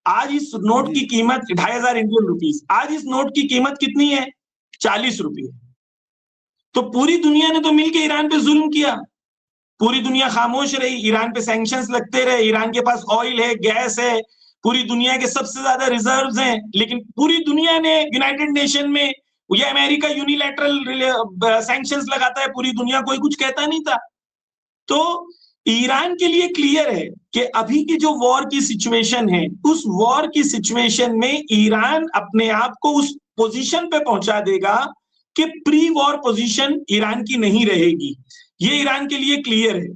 आज इस नोट की कीमत 2,500 इंडियन रुपीस, आज इस नोट की कीमत कितनी है? 40 रुपये। तो पूरी दुनिया ने तो मिलकर ईरान पे जुल्म किया, पूरी दुनिया खामोश रही, ईरान पे सैंक्शंस लगते रहे, ईरान के पास ऑयल है, गैस है, पूरी दुनिया के सबसे ज्यादा रिजर्व्स हैं, लेकिन पूरी दुनिया ने यूनाइटेड नेशन में, या अमेरिका यूनिलैटरल सैंक्शंस लगाता है, पूरी दुनिया कोई कुछ कहता नहीं था। तो ईरान के लिए क्लियर है कि अभी की जो वॉर की सिचुएशन है, उस वॉर की सिचुएशन में ईरान अपने आप को उस पोजीशन पे पहुंचा देगा कि प्री वॉर पोजीशन ईरान की नहीं रहेगी। ये ईरान के लिए क्लियर है।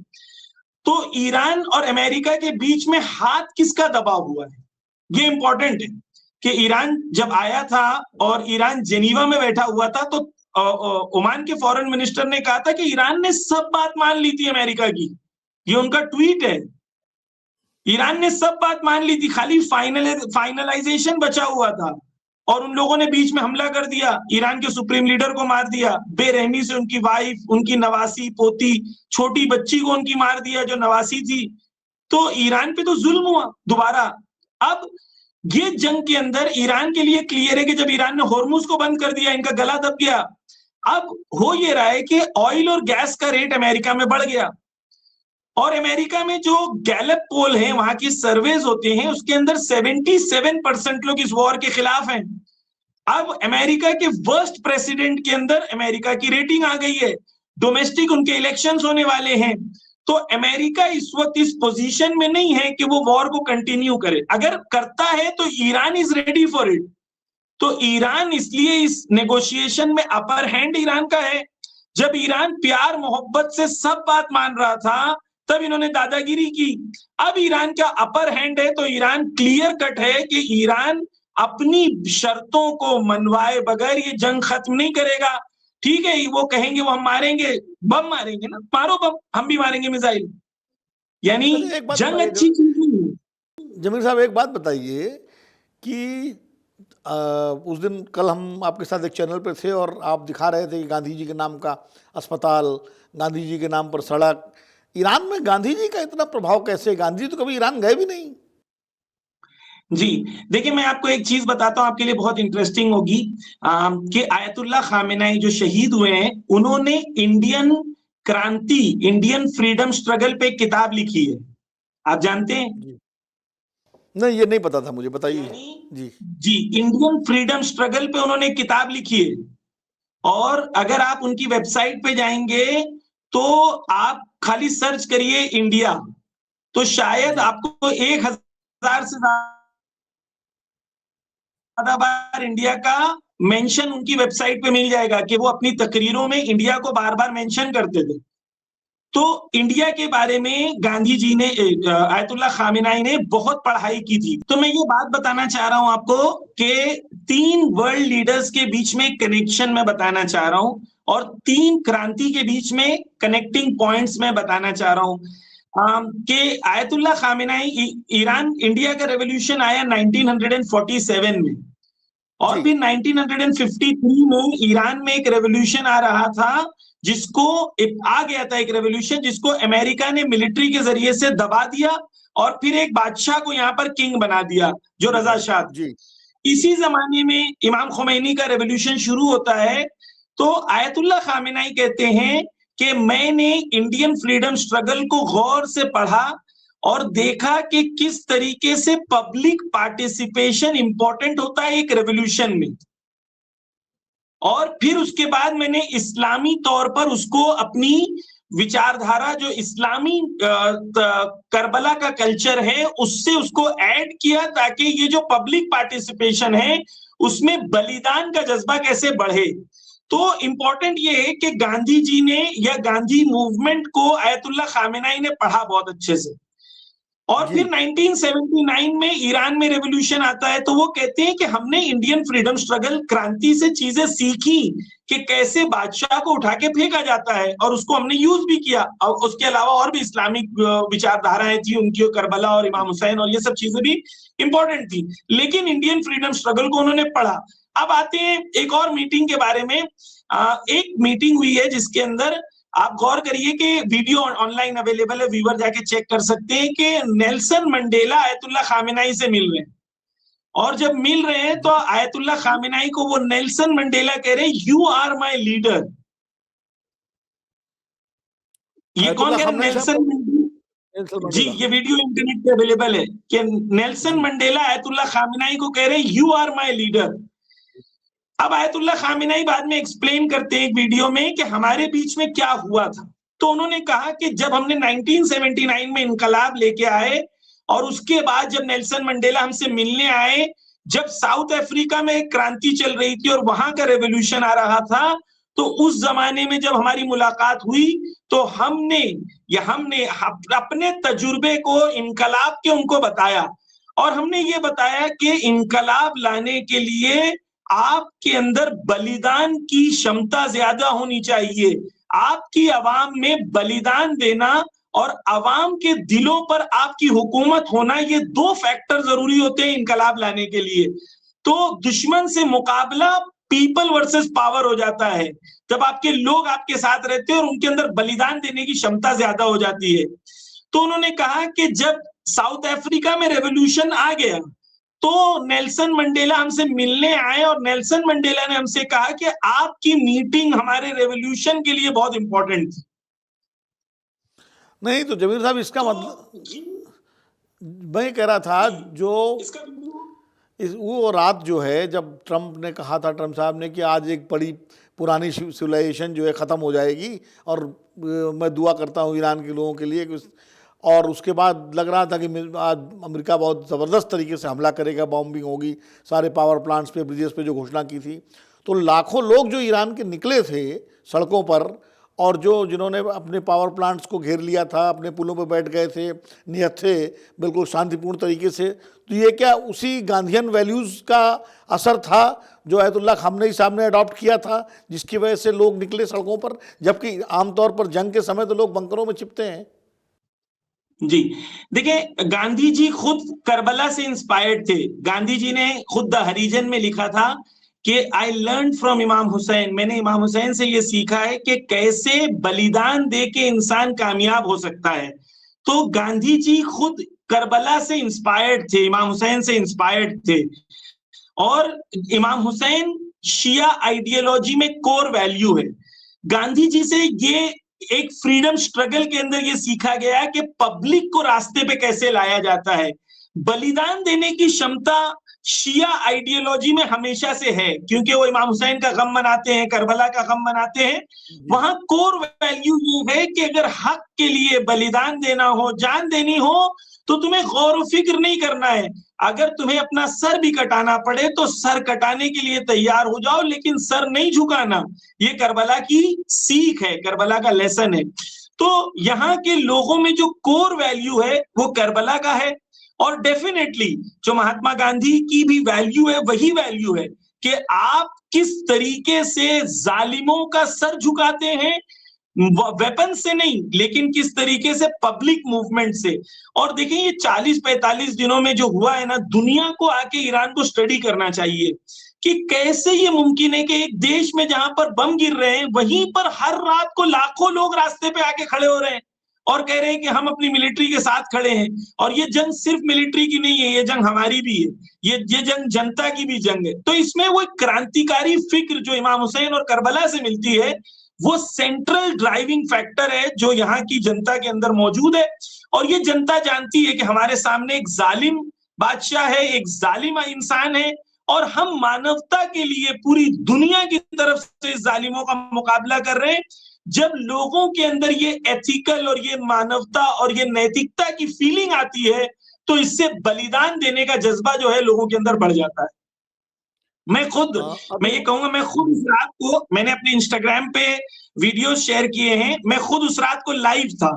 तो ईरान और अमेरिका के बीच में हाथ किसका दबा हुआ है, ये इंपॉर्टेंट है कि ईरान जब आया था और ईरान जेनीवा में बैठा हुआ था, तो ओमान के फॉरेन मिनिस्टर ने कहा था कि ईरान ने सब बात मान ली थी अमेरिका की। ये उनका ट्वीट है, ईरान ने सब बात मान ली थी, खाली फाइनलाइजेशन बचा हुआ था, और उन लोगों ने बीच में हमला कर दिया, ईरान के सुप्रीम लीडर को मार दिया, बेरहमी से उनकी वाइफ, उनकी नवासी पोती, छोटी बच्ची को उनकी मार दिया जो नवासी थी। तो ईरान पे तो जुल्म हुआ दोबारा। अब ये जंग के अंदर ईरान के लिए क्लियर है कि जब ईरान ने होर्मुज को बंद कर दिया, इनका गला दब गया। अब हो ये रहा है कि ऑयल और गैस का रेट अमेरिका में बढ़ गया, और अमेरिका में जो गैलप पोल है, वहां की सर्वेज होते हैं, उसके अंदर 77% लोग इस वॉर के खिलाफ हैं। अब अमेरिका के वर्स्ट प्रेसिडेंट के अंदर अमेरिका की रेटिंग आ गई है, डोमेस्टिक उनके इलेक्शंस होने वाले हैं। तो अमेरिका इस वक्त इस पोजीशन में नहीं है कि वो वॉर को कंटिन्यू करे, अगर करता है तो Iran is ready for it. तो ईरान इसलिए इस नेगोशिएशन में अपर हैंड ईरान का है। जब ईरान प्यार मोहब्बत से सब बात मान रहा था, तब इन्होंने दादागिरी की। अब ईरान का अपर हैंड है, तो ईरान क्लियर कट है कि ईरान अपनी शर्तों को मनवाए बगैर ये जंग खत्म नहीं करेगा। ठीक है, वो कहेंगे वो हम मारेंगे, बम मारेंगे ना, मारो बम, हम भी मारेंगे मिसाइल। यानी जंग अच्छी चीज नहीं है। जमीर साहब एक बात बताइए कि उस दिन कल हम आपके साथ एक चैनल पे थे और आप दिखा रहे थे कि गांधी जी के नाम का अस्पताल, गांधी जी के नाम पर सड़क। ईरान में गांधी जी का इतना प्रभाव कैसे? गांधी जी तो कभी ईरान गए भी नहीं। जी, देखिए मैं आपको एक चीज बताता हूँ, आपके लिए बहुत इंटरेस्टिंग होगी कि आयतुल्लाह खामेनेई जो शहीद हुए हैं, उन्होंने इंडियन क्रांति, इंडियन फ्रीडम स्ट्रगल पे एक किताब लिखी है। आप जानते हैं? जी नहीं, ये नहीं पता था मुझे, बताइए। यानी जी जी, इंडियन फ्रीडम स्ट्रगल पे उन्होंने एक किताब लिखी है। और अगर आप उनकी वेबसाइट पे जाएंगे तो आप खाली सर्च करिए इंडिया, तो शायद जी आपको 1000 से ज्यादा बार इंडिया का मेंशन उनकी वेबसाइट पे मिल जाएगा कि वो अपनी तकरीरों में इंडिया को बार बार मेंशन करते थे। तो इंडिया के बारे में गांधी जी ने, आयतुल्लाह खामेनेई ने बहुत पढ़ाई की थी। तो मैं ये बात बताना चाह रहा हूं आपको कि 3 वर्ल्ड लीडर्स के बीच में कनेक्शन मैं बताना चाह रहा हूं और 3 क्रांति के बीच में कनेक्टिंग पॉइंट्स मैं बताना चाह रहा हूं कि आयतुल्लाह खामेनेई, ईरान इंडिया का रेवोल्यूशन आया 1947 में, और जी फिर 1953 में ईरान में एक रेवोल्यूशन आ रहा था, जिसको आ गया था एक रेवोल्यूशन जिसको अमेरिका ने मिलिट्री के जरिए से दबा दिया और फिर एक बादशाह को यहाँ पर किंग बना दिया, जो रजा शाह था। जी इसी जमाने में इमाम खोमैनी का रेवोल्यूशन शुरू होता है। तो आयतुल्लाह खामेनेई कहते हैं कि मैंने इंडियन फ्रीडम स्ट्रगल को गौर से पढ़ा और देखा कि किस तरीके से पब्लिक पार्टिसिपेशन इंपॉर्टेंट होता है एक रेवोल्यूशन में। और फिर उसके बाद मैंने इस्लामी तौर पर उसको अपनी विचारधारा, जो इस्लामी करबला का कल्चर है, उससे उसको ऐड किया, ताकि ये जो पब्लिक पार्टिसिपेशन है उसमें बलिदान का जज्बा कैसे बढ़े। तो इंपॉर्टेंट ये है कि गांधी जी ने या गांधी मूवमेंट को आयतुल्लाह खामेनेई ने पढ़ा बहुत अच्छे से। और जी फिर 1979 में ईरान में रेवोल्यूशन आता है, तो वो कहते हैं कि हमने इंडियन फ्रीडम स्ट्रगल क्रांति से चीजें सीखी कि कैसे बादशाह को उठा के फेंका जाता है, और उसको हमने यूज भी किया। और उसके अलावा और भी इस्लामिक विचारधाराएं थी उनकी, करबला और इमाम हुसैन और ये सब चीजें भी इंपॉर्टेंट थी, लेकिन इंडियन फ्रीडम स्ट्रगल को उन्होंने पढ़ा। अब आते हैं एक और मीटिंग के बारे में। एक मीटिंग हुई है जिसके अंदर आप गौर करिए कि वीडियो ऑनलाइन अवेलेबल है, व्यूअर जाके चेक कर सकते हैं कि नेल्सन मंडेला आयतुल्लाह खामेनेई से मिल रहे हैं। और जब मिल रहे हैं तो आयतुल्लाह खामेनेई को वो नेल्सन मंडेला कह रहे हैं, यू आर माय लीडर। ये कौन आयतुल्लाह कह रहे हैं? खामनेई साहब नेल्सन को, मंडेला। नेल्सन जी, मंडेला। ये वीडियो इंटरनेट पे अवेलेबल है कि नेल्सन जी मंडेला आयतुल्लाह खामेनेई को कह रहे हैं, यू आर माय लीडर। अब आयतुल्लाह खामेनेई बाद में एक्सप्लेन करते हैं एक वीडियो में कि हमारे बीच में क्या हुआ था। तो उन्होंने कहा कि जब हमने 1979 में इनकलाब लेके आए और उसके बाद जब नेल्सन मंडेला हमसे मिलने आए, जब साउथ अफ्रीका में एक क्रांति चल रही थी और वहां का रेवोल्यूशन आ रहा था, तो उस जमाने में जब हमारी मुलाकात हुई तो हमने अपने तजुर्बे को इनकलाब के उनको बताया, और हमने ये बताया कि इनकलाब लाने के लिए आपके अंदर बलिदान की क्षमता ज्यादा होनी चाहिए। आपकी आवाम में बलिदान देना और आवाम के दिलों पर आपकी हुकूमत होना, ये 2 फैक्टर जरूरी होते हैं इनकलाब लाने के लिए। तो दुश्मन से मुकाबला पीपल वर्सेस पावर हो जाता है जब आपके लोग आपके साथ रहते हैं और उनके अंदर बलिदान देने की क्षमता ज्यादा हो जाती है। तो उन्होंने कहा कि जब साउथ अफ्रीका में रेवोल्यूशन आ गया तो नेल्सन मंडेला हमसे मिलने आए और नेल्सन मंडेला ने हमसे कहा कि आपकी मीटिंग हमारे रेवोल्यूशन के लिए बहुत इंपॉर्टेंट थी। नहीं, तो जमीर साहब इसका तो मतलब मैं कह रहा था, जो इसका वो रात जो है जब ट्रम्प ने कहा था, ट्रम्प साहब ने, कि आज एक बड़ी पुरानी सिविलाइजेशन जो है ख़त्म हो जाएगी और मैं दुआ करता हूँ ईरान के लोगों के लिए कि और उसके बाद लग रहा था कि आज अमेरिका बहुत ज़बरदस्त तरीके से हमला करेगा, बॉम्बिंग होगी सारे पावर प्लांट्स पे, ब्रिजेस पे, जो घोषणा की थी। तो लाखों लोग जो ईरान के निकले थे सड़कों पर, और जो जिन्होंने अपने पावर प्लांट्स को घेर लिया था, अपने पुलों पर बैठ गए थे, नियत थे बिल्कुल शांतिपूर्ण तरीके से, तो ये क्या उसी गांधीयन वैल्यूज़ का असर था जो आयतुल्लाह खामनेई साहब ने अडॉप्ट किया था, जिसकी वजह से लोग निकले सड़कों पर? जबकि आमतौर पर जंग के समय तो लोग बंकरों में छिपते हैं। जी, देखिए गांधी जी खुद करबला से इंस्पायर्ड थे। गांधी जी ने खुद द हरिजन में लिखा था कि आई लर्न फ्रॉम इमाम हुसैन, मैंने इमाम हुसैन से ये सीखा है कि कैसे बलिदान दे के इंसान कामयाब हो सकता है। तो गांधी जी खुद करबला से इंस्पायर्ड थे, इमाम हुसैन से इंस्पायर्ड थे। और इमाम हुसैन शिया आइडियोलॉजी में कोर वैल्यू है। गांधी जी से ये एक फ्रीडम स्ट्रगल के अंदर ये सीखा गया है कि पब्लिक को रास्ते पे कैसे लाया जाता है। बलिदान देने की क्षमता शिया आइडियोलॉजी में हमेशा से है, क्योंकि वो इमाम हुसैन का गम मनाते हैं, करबला का गम मनाते हैं। जी वहां कोर वैल्यू ये है कि अगर हक के लिए बलिदान देना हो, जान देनी हो, तो तुम्हें गौर फिक्र नहीं करना है। अगर तुम्हें अपना सर भी कटाना पड़े तो सर कटाने के लिए तैयार हो जाओ, लेकिन सर नहीं झुकाना। ये करबला की सीख है, करबला का लेसन है। तो यहाँ के लोगों में जो कोर वैल्यू है वो करबला का है। और डेफिनेटली जो महात्मा गांधी की भी वैल्यू है वही वैल्यू है कि आप किस तरीके से जालिमों का सर झुकाते हैं, वेपन से नहीं, लेकिन किस तरीके से पब्लिक मूवमेंट से। और देखिए ये 40-45 दिनों में जो हुआ है ना, दुनिया को आके ईरान को स्टडी करना चाहिए कि कैसे ये मुमकिन है कि एक देश में जहां पर बम गिर रहे हैं, वहीं पर हर रात को लाखों लोग रास्ते पे आके खड़े हो रहे हैं और कह रहे हैं कि हम अपनी मिलिट्री के साथ खड़े हैं। और ये जंग सिर्फ मिलिट्री की नहीं है, ये जंग हमारी भी है, ये जंग जनता की भी जंग है। तो इसमें वो क्रांतिकारी फिक्र जो इमाम हुसैन और करबला से मिलती है, वो सेंट्रल ड्राइविंग फैक्टर है जो यहाँ की जनता के अंदर मौजूद है। और ये जनता जानती है कि हमारे सामने एक जालिम बादशाह है, एक जालिम इंसान है, और हम मानवता के लिए पूरी दुनिया की तरफ से इस जालिमों का मुकाबला कर रहे हैं। जब लोगों के अंदर ये एथिकल और ये मानवता और ये नैतिकता की फीलिंग आती है, तो इससे बलिदान देने का जज्बा जो है लोगों के अंदर बढ़ जाता है। मैं अभी ये कहूंगा, मैं खुद उस रात को, मैंने अपने इंस्टाग्राम पे वीडियो शेयर किए हैं, मैं खुद उस रात को लाइव था,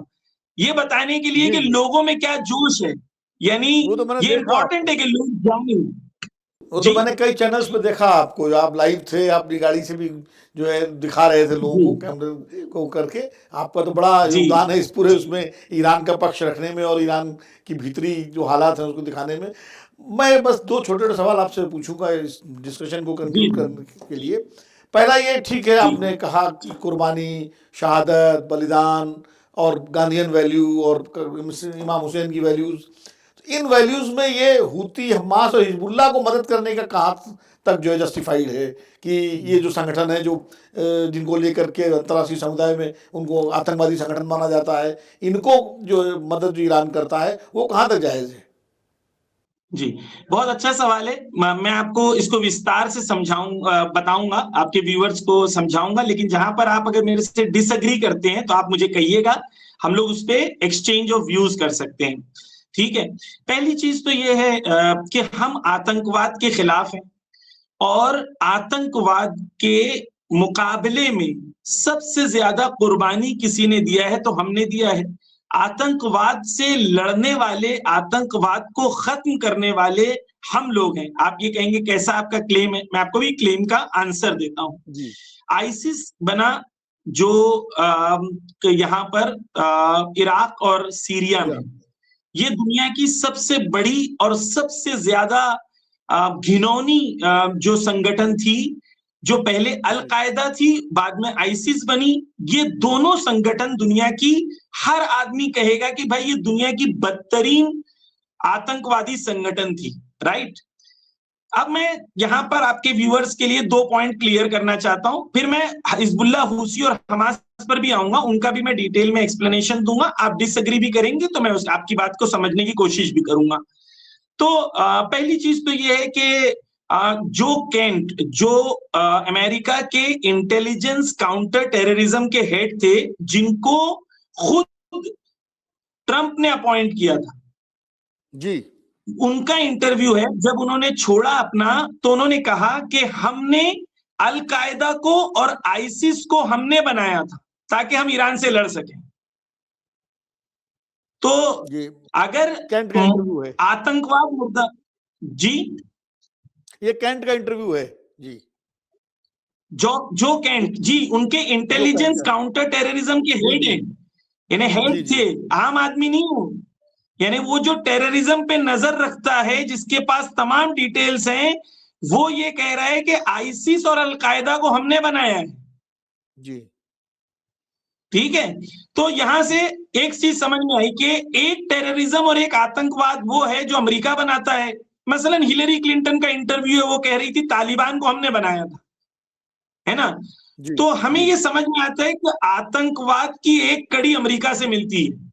ये बताने के लिए जी कि जी लोगों में क्या जोश है। यानी वो तो मैंने ये देखा इंपॉर्टेंट आपको, है कि लोग जानें। वो तो जी मैंने कई चैनल्स पे देखा आपको, आप लाइव थे, अपनी गाड़ी से भी जो है दिखा रहे थे लोगों जी को, कैमरे को करके। आपका तो बड़ा जी योगदान है इस पूरे उसमें, ईरान का पक्ष रखने में और ईरान की भीतरी जो हालात हैं उसको दिखाने में। मैं बस दो छोटे छोटे सवाल आपसे पूछूंगा इस डिस्कशन को जी कंक्लूड करने के लिए। पहला ये, ठीक है जी आपने कहा कि कुर्बानी, शहादत, बलिदान और गांधीयन वैल्यू और इमाम हुसैन की वैल्यूज, इन वैल्यूज में ये हुती, हमास और हिजबुल्लाह को मदद करने का कहाँ तक जो है जस्टिफाइड है कि ये जो संगठन है जो जिनको लेकर के अंतर्राष्ट्रीय समुदाय में उनको आतंकवादी संगठन माना जाता है, इनको जो मदद जो ईरान करता है वो कहाँ तक जायज़ है? जी, बहुत अच्छा सवाल है। मैं आपको इसको विस्तार से बताऊंगा, आपके व्यूअर्स को समझाऊंगा, लेकिन जहां पर आप अगर मेरे से डिसएग्री करते हैं तो आप मुझे कहिएगा, हम लोग उस पर एक्सचेंज ऑफ व्यूज कर सकते हैं। ठीक है, पहली चीज तो ये है कि हम आतंकवाद के खिलाफ हैं, और आतंकवाद के मुकाबले में सबसे ज्यादा कुर्बानी किसी ने दिया है तो हमने दिया है। आतंकवाद से लड़ने वाले, आतंकवाद को खत्म करने वाले हम लोग हैं। आप ये कहेंगे कैसा आपका क्लेम है, मैं आपको भी क्लेम का आंसर देता हूं। जी आईसिस बना जो यहाँ पर इराक और सीरिया में, ये दुनिया की सबसे बड़ी और सबसे ज्यादा घिनौनी जो संगठन थी, जो पहले अल कायदा थी बाद में आईसिस बनी। ये दोनों संगठन दुनिया की, हर आदमी कहेगा कि भाई ये दुनिया की बदतरीन आतंकवादी संगठन थी, राइट। अब मैं यहां पर आपके व्यूअर्स के लिए 2 पॉइंट क्लियर करना चाहता हूं, फिर मैं हिजबुल्लाह, हुसी और हमास पर भी आऊंगा, उनका भी मैं डिटेल में एक्सप्लेनेशन दूंगा। आप डिसएग्री भी करेंगे तो मैं आपकी बात को समझने की कोशिश भी करूंगा। तो पहली चीज तो ये है कि जो केंट, जो अमेरिका के इंटेलिजेंस काउंटर टेररिज्म के हेड थे, जिनको खुद ट्रंप ने अपॉइंट किया था, जी उनका इंटरव्यू है। जब उन्होंने छोड़ा अपना, तो उन्होंने कहा कि हमने अल कायदा को और आईसिस को हमने बनाया था ताकि हम ईरान से लड़ सकें। तो जी अगर कैंट का इंटरव्यू है, आतंकवाद मुद्दा, जी, ये कैंट का इंटरव्यू है। जी जो कैंट जी, उनके जो कैंट इंटेलिजेंस का, काउंटर टेररिज्म के जी हेड जी हैं, इन्हें हेड जी जी थे, आम आदमी नहीं हो। यानी वो जो टेररिज्म पे नजर रखता है, जिसके पास तमाम डिटेल्स हैं, वो ये कह रहा है कि आईसिस और अलकायदा को हमने बनाया है। जी ठीक है, तो यहां से एक चीज समझ में आई कि एक टेररिज्म और एक आतंकवाद वो है जो अमेरिका बनाता है। मसलन हिलरी क्लिंटन का इंटरव्यू है, वो कह रही थी तालिबान को हमने बनाया था, है ना। जी तो हमें जी ये समझ में आता है कि आतंकवाद की एक कड़ी अमेरिका से मिलती है।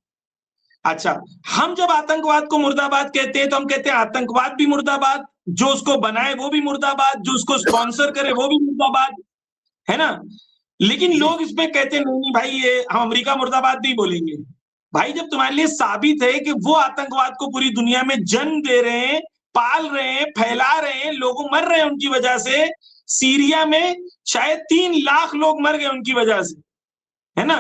अच्छा, हम जब आतंकवाद को मुर्दाबाद कहते हैं तो हम कहते हैं आतंकवाद भी मुर्दाबाद, जो उसको बनाए वो भी मुर्दाबाद, जो उसको स्पॉन्सर करे वो भी मुर्दाबाद, है ना। लेकिन जी लोग इसमें कहते नहीं भाई, ये हम अमेरिका मुर्दाबाद नहीं बोलेंगे। भाई जब तुम्हारे लिए साबित है कि वो आतंकवाद को पूरी दुनिया में जन्म दे रहे हैं, पाल रहे हैं, फैला रहे हैं, लोग मर रहे हैं उनकी वजह से, सीरिया में शायद 3 लाख लोग मर गए उनकी वजह से, है ना।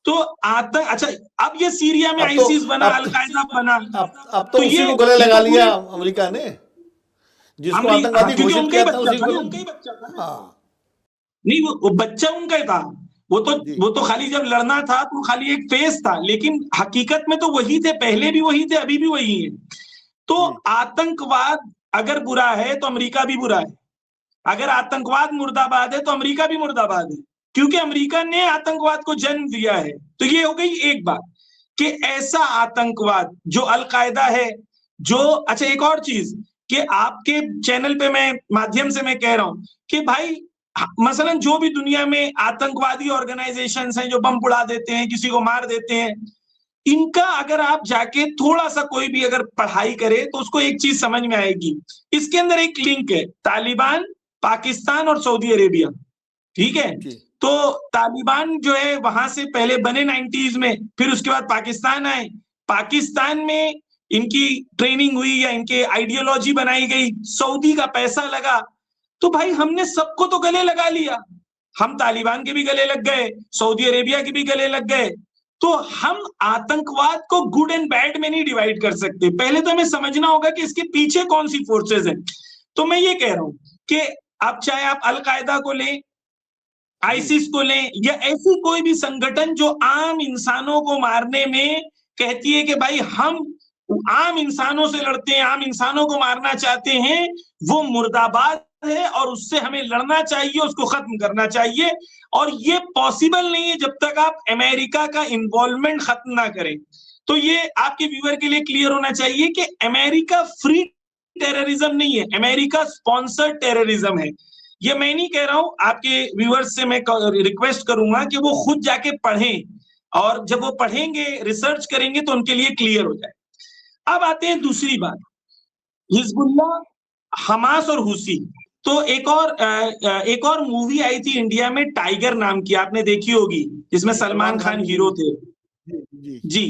तो आतंक, अच्छा अब ये सीरिया में अब तो आईसिस बना, अब अलकायदा बना, अब तो उसी ये को गले लगा तो लिया पूरे अमेरिका ने, जिसको आतंकवादी क्योंकि घोषित उनका ही किया था बच्चा उसी था, को। उनका ही बच्चा था ना। हाँ नहीं, वो बच्चा उनका ही था। वो जी तो खाली जब लड़ना था तो खाली एक फेस था, लेकिन हकीकत में तो वही थे, पहले भी वही थे, अभी भी वही है। तो जी आतंकवाद अगर बुरा है तो अमेरिका भी बुरा है, अगर आतंकवाद मुर्दाबाद है तो अमेरिका भी मुर्दाबाद है, क्योंकि अमेरिका ने आतंकवाद को जन्म दिया है। तो ये हो गई एक बात कि ऐसा आतंकवाद जो अलकायदा है, जो, अच्छा एक और चीज कि आपके चैनल पे मैं माध्यम से मैं कह रहा हूं कि भाई मसलन जो भी दुनिया में आतंकवादी ऑर्गेनाइजेशंस हैं जो बम उड़ा देते हैं, किसी को मार देते हैं, इनका अगर आप जाके थोड़ा सा कोई भी अगर पढ़ाई करे तो उसको एक चीज समझ में आएगी। इसके अंदर एक लिंक है, तालिबान, पाकिस्तान और सऊदी अरेबिया। ठीक है, जी तो तालिबान जो है वहां से पहले बने 90s में, फिर उसके बाद पाकिस्तान आए, पाकिस्तान में इनकी ट्रेनिंग हुई या इनके आइडियोलॉजी बनाई गई, सऊदी का पैसा लगा। तो भाई हमने सबको तो गले लगा लिया, हम तालिबान के भी गले लग गए, सऊदी अरेबिया के भी गले लग गए। तो हम आतंकवाद को गुड एंड बैड में नहीं डिवाइड कर सकते, पहले तो हमें समझना होगा कि इसके पीछे कौन सी फोर्सेस हैं। तो मैं ये कह रहा हूं कि अब चाहे आप अलकायदा को लें, जी आईसिस को लें, या ऐसी कोई भी संगठन जो आम इंसानों को मारने में कहती है कि भाई हम आम इंसानों से लड़ते हैं, आम इंसानों को मारना चाहते हैं, वो मुर्दाबाद है और उससे हमें लड़ना चाहिए, उसको खत्म करना चाहिए। और ये पॉसिबल नहीं है जब तक आप अमेरिका का इन्वॉल्वमेंट खत्म ना करें। तो ये आपके व्यूअर के लिए क्लियर होना चाहिए कि अमेरिका फ्री टेररिज्म नहीं है, अमेरिका स्पॉन्सर्ड टेररिज्म है। ये मैं नहीं कह रहा हूं, आपके व्यूअर्स से मैं रिक्वेस्ट करूंगा कि वो खुद जाके पढ़ें, और जब वो पढ़ेंगे, रिसर्च करेंगे, तो उनके लिए क्लियर हो जाए। अब आते हैं दूसरी बात, हिजबुल्लाह, हमास और हुसी। तो एक और मूवी आई थी इंडिया में, टाइगर नाम की, आपने देखी होगी, जिसमें सलमान खान की हीरो थे। जी जी जी,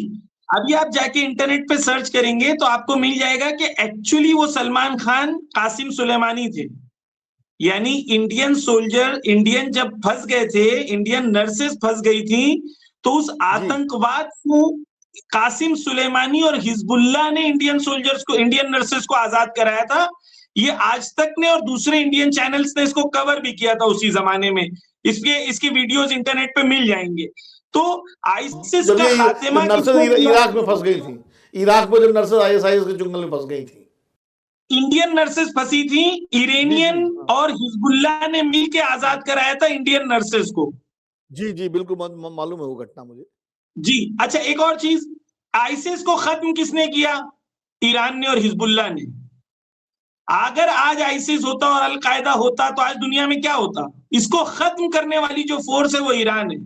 अभी आप जाके इंटरनेट पे सर्च करेंगे तो आपको मिल जाएगा कि एक्चुअली वो सलमान खान कासिम सुलेमानी थे। यानी इंडियन सोल्जर, इंडियन जब फंस गए थे, इंडियन नर्सेस फंस गई थी, तो उस जी आतंकवाद को कासिम सुलेमानी और हिजबुल्लाह ने इंडियन सोल्जर्स को, इंडियन नर्सेस को आजाद कराया था। ये आज तक ने और दूसरे इंडियन चैनल्स ने इसको कवर भी किया था उसी जमाने में, इसके वीडियोस इंटरनेट पे मिल जाएंगे। तो आईसिस जब का ये खात्मा जब नर्सेज किसने किया? इराक में फंस गई थी, इराक में जब नर्सेज आईएसआईएस के चुंगल में फंस गई थी, इंडियन नर्सेस फंसी थी, जी इरानियन जी और हिजबुल्लाह ने मिलकर आजाद कराया था इंडियन नर्सेस को। जी जी बिल्कुल मालूम है वो घटना मुझे। जी, अच्छा एक और चीज, आईसिस को खत्म किसने किया? ईरान ने और हिजबुल्लाह ने। अगर आज आईसिस होता और अलकायदा होता तो आज दुनिया में क्या होता? इसको खत्म करने वाली जो फोर्स है वो ईरान है।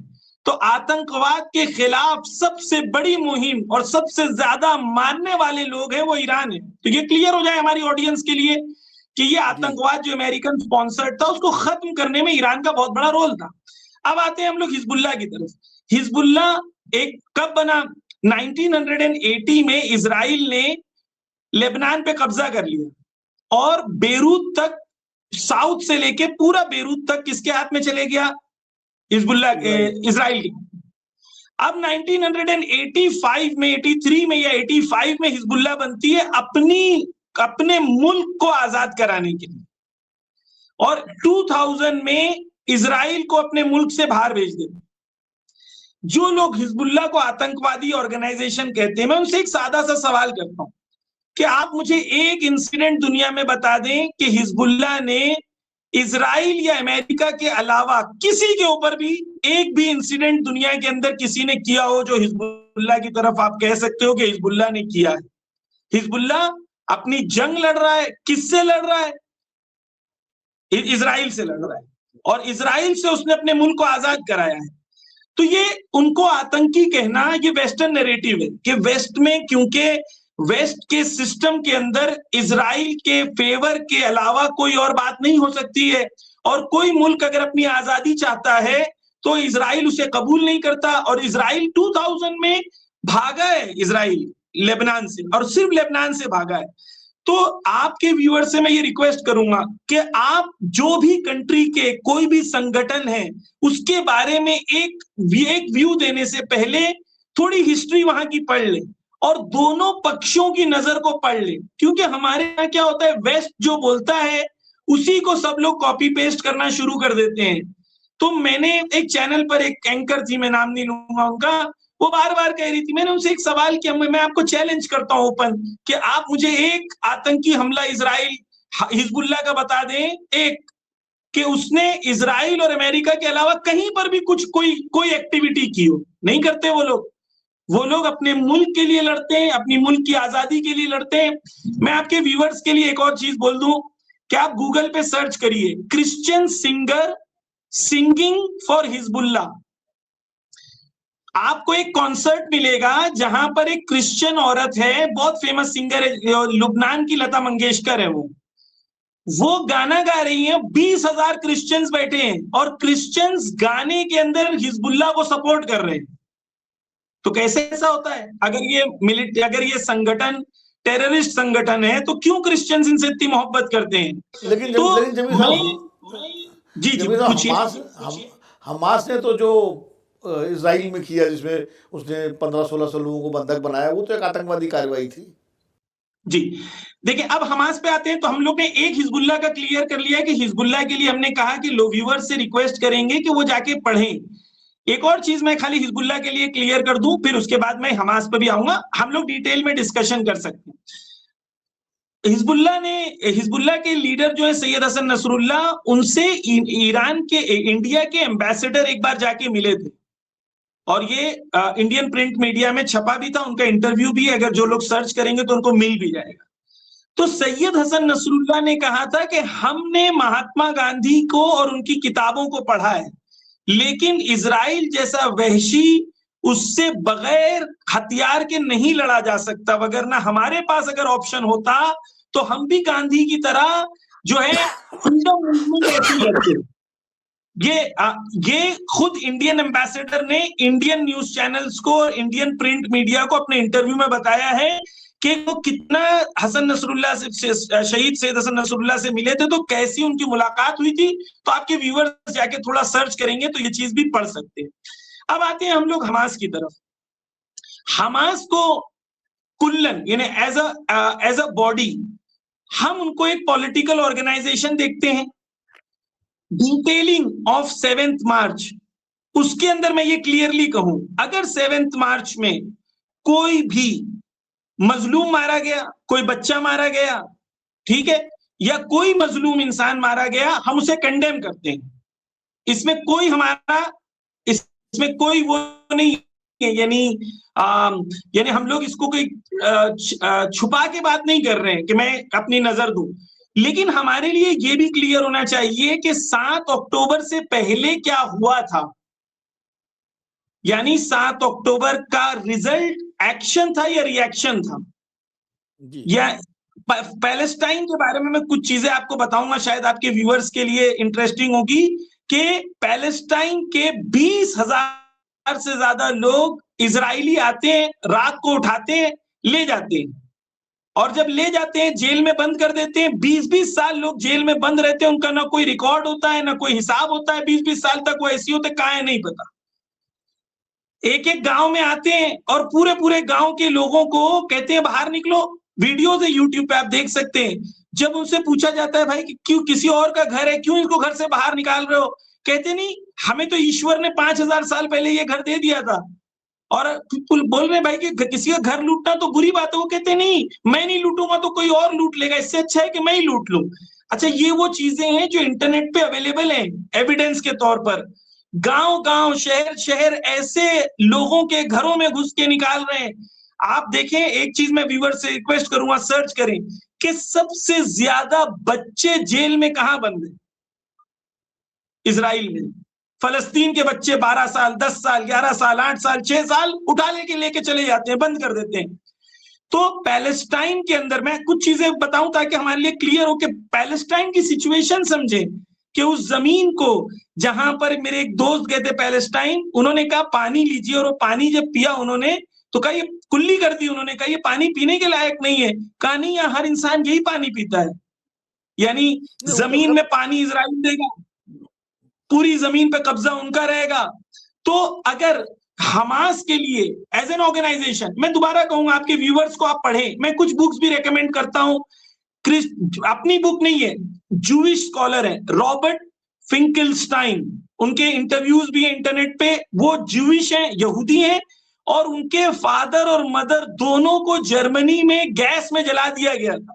तो आतंकवाद के खिलाफ सबसे बड़ी मुहिम और सबसे ज्यादा मारने वाले लोग हैं वो ईरान है। तो ये क्लियर हो जाए हमारी ऑडियंस के लिए कि ये आतंकवाद जो अमेरिकन स्पॉन्सर्ड था, उसको खत्म करने में ईरान का बहुत बड़ा रोल था। अब आते हैं हम लोग हिजबुल्लाह की तरफ। हिजबुल्लाह एक कब बना? 1980 में इजराइल ने लेबनान पे कब्जा कर लिया और बेरूत तक, साउथ से लेके पूरा बेरूत तक किसके हाथ में चले गया? हिजबुल्लाह के, इजराइल के। अब 1985 में, 83 में या 85 में हिजबुल्लाह बनती है अपने मुल्क को आजाद कराने के लिए, और 2000 में इजराइल को अपने मुल्क से बाहर भेज देते। जो लोग हिजबुल्लाह को आतंकवादी ऑर्गेनाइजेशन कहते हैं, मैं उनसे एक सादा सा सवाल करता हूं कि आप मुझे एक इंसिडेंट दुनिया में बता दें कि हिजबुल्लाह ने इजराइल या अमेरिका के अलावा किसी के ऊपर भी एक भी इंसिडेंट दुनिया के अंदर किसी ने किया हो जो हिजबुल्लाह की तरफ आप कह सकते हो कि हिजबुल्लाह ने किया है। हिजबुल्लाह अपनी जंग लड़ रहा है, किससे लड़ रहा है? इजराइल से लड़ रहा है, और इजराइल से उसने अपने मुल्क को आजाद कराया है। तो ये उनको आतंकी कहना, ये वेस्टर्न नैरेटिव है कि वेस्ट में, क्योंकि वेस्ट के सिस्टम के अंदर इजराइल के फेवर के अलावा कोई और बात नहीं हो सकती है, और कोई मुल्क अगर अपनी आजादी चाहता है तो इजराइल उसे कबूल नहीं करता। और इजराइल 2000 में भागा है, इजराइल लेबनान से, और सिर्फ लेबनान से भागा है। तो आपके व्यूअर से मैं ये रिक्वेस्ट करूंगा कि आप जो भी कंट्री के कोई भी संगठन है उसके बारे में एक व्यू देने से पहले थोड़ी हिस्ट्री वहां की पढ़ लें और दोनों पक्षों की नजर को पढ़ लें। क्योंकि हमारे यहाँ क्या होता है, वेस्ट जो बोलता है उसी को सब लोग कॉपी पेस्ट करना शुरू कर देते हैं। तो मैंने एक चैनल पर एक एंकर थी, मैं नाम नहीं लूंगा उनका, वो बार बार कह रही थी, मैंने उनसे एक सवाल किया, मैं आपको चैलेंज करता हूं ओपन कि आप मुझे एक आतंकी हमला इजराइल हिजबुल्लाह का बता दें, एक कि उसने इजराइल और अमेरिका के अलावा कहीं पर भी कुछ कोई एक्टिविटी की हो। नहीं करते वो लोग अपने मुल्क के लिए लड़ते हैं, अपनी मुल्क की आजादी के लिए लड़ते हैं। मैं आपके व्यूअर्स के लिए एक और चीज बोल दूं कि आप गूगल पे सर्च करिए Christian singer singing for Hezbollah, आपको एक कॉन्सर्ट मिलेगा जहां पर एक क्रिश्चियन औरत है, बहुत फेमस सिंगर है, लुबनान की लता मंगेशकर है, वो गाना गा रही है, 20,000 क्रिश्चियंस बैठे हैं और क्रिश्चियंस गाने के अंदर हिजबुल्लाह को सपोर्ट कर रहे हैं। तो कैसे ऐसा होता है? अगर ये संगठन टेररिस्ट संगठन है तो क्यों क्रिश्चियंस इनसे इतनी मोहब्बत करते हैं? लेकिन हमास ने तो जो इजराइल में किया, जिसमें उसने 1500-1600 लोगों को बंधक बनाया, वो तो एक आतंकवादी कार्रवाई थी। जी देखिए, अब हमास पे आते हैं तो हम लोग ने एक हिजबुल्लाह का क्लियर कर लिया कि हिजबुल्लाह के लिए हमने कहा कि लो व्यूअर्स से रिक्वेस्ट करेंगे कि वो जाके पढ़ें। एक और चीज मैं खाली हिजबुल्लाह के लिए क्लियर कर दूं, फिर उसके बाद मैं हमास पे भी आऊंगा, हम लोग डिटेल में डिस्कशन कर सकते हैं। हिजबुल्लाह के लीडर जो है सैयद हसन नसरुल्लाह, उनसे इंडिया के एम्बेसडर एक बार जाके मिले थे, और ये इंडियन प्रिंट मीडिया में छपा भी था, उनका इंटरव्यू भी, अगर जो लोग सर्च करेंगे तो उनको मिल भी जाएगा। तो सैयद हसन नसरुल्लाह ने कहा था कि हमने महात्मा गांधी को और उनकी किताबों को पढ़ा है, लेकिन इजराइल जैसा वहशी, उससे बगैर हथियार के नहीं लड़ा जा सकता, वगरना हमारे पास अगर ऑप्शन होता तो हम भी गांधी की तरह जो है फ्रीडम मूवमेंट ऐसी करते। ये खुद इंडियन एम्बेसडर ने इंडियन न्यूज चैनल्स को और इंडियन प्रिंट मीडिया को अपने इंटरव्यू में बताया है कि वो कितना हसन नसरुल्लाह से, शहीद सैयद हसन नसरुल्लाह से मिले थे, तो कैसी उनकी मुलाकात हुई थी। तो आपके व्यूअर्स जाके थोड़ा सर्च करेंगे तो ये चीज भी पढ़ सकते हैं। अब आते हैं हम लोग हमास की तरफ। हमास को कुल्लन यानी एज अ बॉडी हम उनको एक पॉलिटिकल ऑर्गेनाइजेशन देखते हैं। डिटेलिंग ऑफ 7th मार्च, उसके अंदर मैं ये क्लियरली कहूं, अगर 7th मार्च में कोई भी मजलूम मारा गया, कोई बच्चा मारा गया, ठीक है, या कोई मजलूम इंसान मारा गया, हम उसे कंडेम करते हैं। इसमें कोई वो नहीं है, यानी हम लोग इसको कोई छुपा के बात नहीं कर रहे हैं कि मैं अपनी नजर दूं। लेकिन हमारे लिए ये भी क्लियर होना चाहिए कि 7 अक्टूबर से पहले क्या हुआ था, यानी 7 अक्टूबर का रिजल्ट एक्शन था या रिएक्शन था। या पैलेस्टाइन के बारे में मैं कुछ चीजें आपको बताऊंगा, शायद आपके व्यूअर्स के लिए इंटरेस्टिंग होगी, कि पैलेस्टाइन के 20,000 से ज्यादा लोग इजरायली आते हैं, रात को उठाते हैं, ले जाते हैं, और जब ले जाते हैं जेल में बंद कर देते हैं। 20-20 साल लोग जेल में बंद रहते हैं, उनका ना कोई रिकॉर्ड होता है, ना कोई हिसाब होता है। 20-20 साल तक वो ऐसी होते, कहां है नहीं पता। एक एक गांव में आते हैं और पूरे पूरे गांव के लोगों को कहते हैं बाहर निकलो। वीडियोज है यूट्यूब पे, आप देख सकते हैं। जब उनसे पूछा जाता है भाई कि क्यों, किसी और का घर है, क्यों इसको घर से बाहर निकाल रहे हो, कहते नहीं हमें तो ईश्वर ने 5000 साल पहले ये घर दे दिया था, और बोल रहे भाई कि किसी का घर लूटना तो बुरी बात है। वो कहते नहीं, मैं नहीं लूटूंगा तो कोई और लूट लेगा, इससे अच्छा है कि मैं ही लूट लूं। अच्छा, ये वो चीजें हैं जो इंटरनेट पे अवेलेबल हैं एविडेंस के तौर पर। गांव गांव, शहर शहर ऐसे लोगों के घरों में घुस के निकाल रहे हैं। आप देखें, एक चीज मैं व्यूअर से रिक्वेस्ट करूंगा, सर्च करें कि सबसे ज्यादा बच्चे जेल में कहां बंद हैं। इजराइल में फलस्तीन के बच्चे 12 साल, 10 साल, 11 साल, 8 साल, 6 साल उठा लेके चले जाते हैं, बंद कर देते हैं। तो पैलेस्टाइन के अंदर मैं कुछ चीजें बताऊं ताकि हमारे लिए क्लियर हो कि पैलेस्टाइन की सिचुएशन समझे, कि उस जमीन को जहां पर मेरे एक दोस्त गए थे पैलेस्टाइन, उन्होंने कहा पानी लीजिए, और वो पानी जब पिया उन्होंने तो कहा ये कुल्ली कर दी। उन्होंने कहा ये पानी पीने के लायक नहीं है। कहा नहीं, यहाँ हर इंसान यही पानी पीता है। यानी जमीन में पानी इजराइल देगा, पूरी जमीन पे कब्जा उनका रहेगा। तो अगर हमास के लिए एज एन ऑर्गेनाइजेशन, मैं दोबारा कहूंगा आपके व्यूअर्स को आप पढ़ें, मैं कुछ बुक्स भी रेकमेंड करता हूं। अपनी बुक नहीं है, जूविश स्कॉलर है रॉबर्ट फिंकलस्टाइन, उनके इंटरव्यूज भी है इंटरनेट पे। वो जूविश हैं, यहूदी हैं, और उनके फादर और मदर दोनों को जर्मनी में गैस में जला दिया गया था।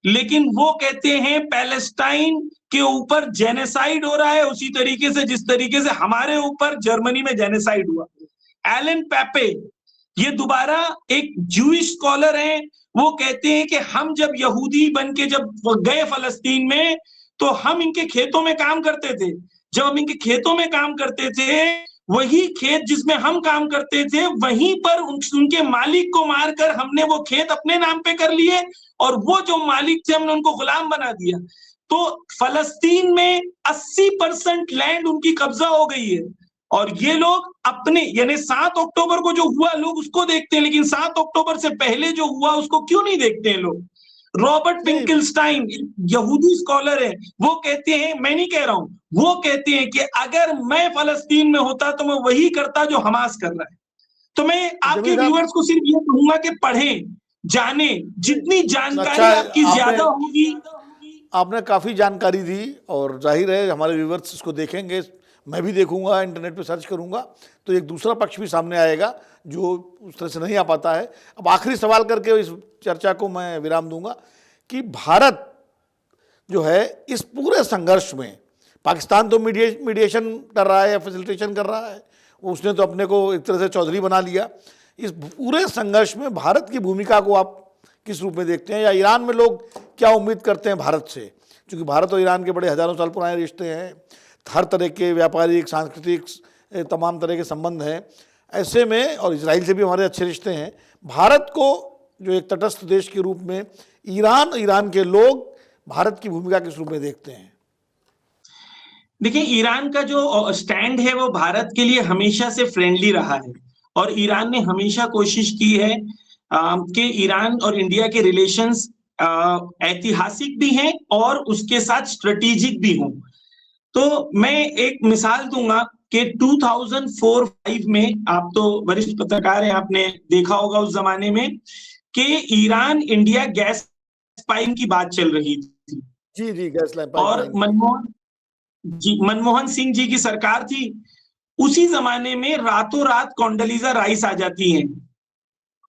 लेकिन वो कहते हैं पैलेस्टाइन के ऊपर जेनेसाइड हो रहा है उसी तरीके से जिस तरीके से हमारे ऊपर जर्मनी में जेनेसाइड हुआ। एलन पेपे, ये दोबारा एक जूइश स्कॉलर हैं, वो कहते हैं कि हम जब यहूदी बन के जब गए फलस्तीन में, तो हम इनके खेतों में काम करते थे। जब हम इनके खेतों में काम करते थे, वही खेत जिसमें हम काम करते थे, वहीं पर उनके मालिक को मारकर हमने वो खेत अपने नाम पे कर लिए, और वो जो मालिक थे हमने उनको गुलाम बना दिया। तो फलस्तीन में 80% लैंड उनकी कब्जा हो गई है। और ये लोग अपने, यानी 7 अक्टूबर को जो हुआ लोग उसको देखते हैं, लेकिन 7 अक्टूबर से पहले जो हुआ उसको क्यों नहीं देखते हैं लोग। रॉबर्ट फिंकलस्टाइन यहूदी स्कॉलर है, वो कहते हैं, मैं नहीं कह रहा हूं, वो कहते हैं कि अगर मैं फलस्तीन में होता तो मैं वही करता जो हमास कर रहा है। तो मैं आपके व्यूअर्स को सिर्फ ये कहूंगा कि पढ़ें, जाने, जितनी जानकारी आपकी ज्यादा होगी। आपने काफी जानकारी दी, और जाहिर है हमारे व्यूअर्स इसको देखेंगे, मैं भी देखूंगा, इंटरनेट पे सर्च करूंगा, तो एक दूसरा पक्ष भी सामने आएगा जो उस तरह से नहीं आ पाता है। अब आखिरी सवाल करके इस चर्चा को मैं विराम दूंगा कि भारत जो है इस पूरे संघर्ष में, पाकिस्तान तो मीडिएशन कर रहा है या फैसिलिटेशन कर रहा है, उसने तो अपने को एक तरह से चौधरी बना लिया। इस पूरे संघर्ष में भारत की भूमिका को आप किस रूप में देखते हैं, या ईरान में लोग क्या उम्मीद करते हैं भारत से, क्योंकि भारत और ईरान के बड़े हजारों साल पुराने रिश्ते हैं, हर तरह के व्यापारिक, सांस्कृतिक, तमाम तरह के संबंध हैं। ऐसे में, और इजराइल से भी हमारे अच्छे रिश्ते हैं, भारत को जो एक तटस्थ देश के रूप में ईरान के लोग भारत की भूमिका किस रूप में देखते हैं? देखिए, ईरान का जो स्टैंड है वो भारत के लिए हमेशा से फ्रेंडली रहा है, और ईरान ने हमेशा कोशिश की है कि ईरान और इंडिया के रिलेशंस ऐतिहासिक भी हैं और उसके साथ स्ट्रेटेजिक भी हों। तो मैं एक मिसाल दूंगा कि 2004-5 में, आप तो वरिष्ठ पत्रकार हैं, आपने देखा होगा उस जमाने में कि ईरान इंडिया गैस पाइप की बात चल रही थी। जी जी, गैस पाइप। और मनमोहन सिंह जी की सरकार थी। उसी जमाने में रातों रात कोंडोलीजा राइस आ जाती हैं,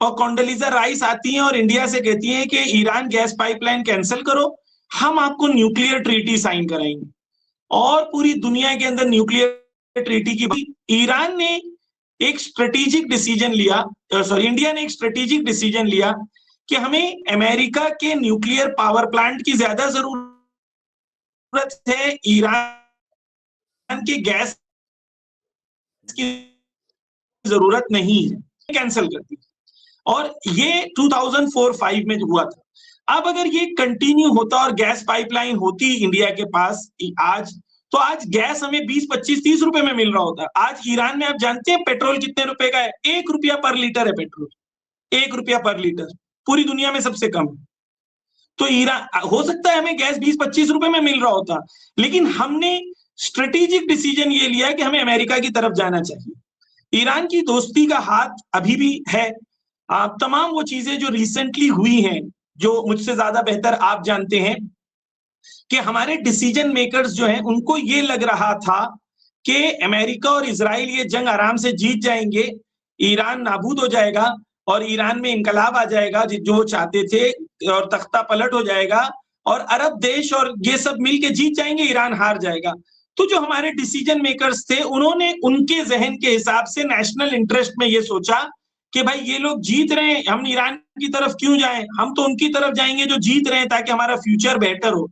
और कोंडोलीजा राइस आती हैं और इंडिया से कहती हैं कि ईरान गैस पाइपलाइन कैंसिल करो, हम आपको न्यूक्लियर ट्रीटी साइन कराएंगे। और पूरी दुनिया के अंदर न्यूक्लियर ट्रीटी की ईरान ने एक स्ट्रेटेजिक डिसीजन लिया, इंडिया ने एक स्ट्रेटेजिक डिसीजन लिया कि हमें अमेरिका के न्यूक्लियर पावर प्लांट की ज्यादा जरूरत है, ईरान के गैस की जरूरत नहीं है, कैंसिल कर दी। और ये 2004-5 में हुआ था। अब अगर ये कंटिन्यू होता और गैस पाइपलाइन होती इंडिया के पास आज, तो आज गैस हमें 20, 25, 30 रुपए में मिल रहा होता। आज ईरान में आप जानते हैं पेट्रोल कितने रुपए का है? 1 रुपया पर लीटर है पेट्रोल, 1 रुपया पर लीटर, पूरी दुनिया में सबसे कम। तो ईरान, हो सकता है हमें गैस 20, 25 रुपए में मिल रहा होता, लेकिन हमने स्ट्रेटेजिक डिसीजन ये लिया कि हमें अमेरिका की तरफ जाना चाहिए। ईरान की दोस्ती का हाथ अभी भी है। तमाम वो चीजें जो रिसेंटली हुई हैं, जो मुझसे ज्यादा बेहतर आप जानते हैं, कि हमारे डिसीजन मेकर्स जो हैं उनको ये लग रहा था कि अमेरिका और इजराइल ये जंग आराम से जीत जाएंगे, ईरान नाबूद हो जाएगा और ईरान में इनकलाब आ जाएगा जो चाहते थे, और तख्ता पलट हो जाएगा और अरब देश और ये सब मिलके जीत जाएंगे, ईरान हार जाएगा। तो जो हमारे डिसीजन मेकर्स थे उन्होंने उनके जहन के हिसाब से नेशनल इंटरेस्ट में ये सोचा कि भाई ये लोग जीत रहे हैं, हम ईरान की तरफ क्यों जाएं, हम तो उनकी तरफ जाएंगे जो जीत रहे हैं ताकि हमारा फ्यूचर बेहतर हो।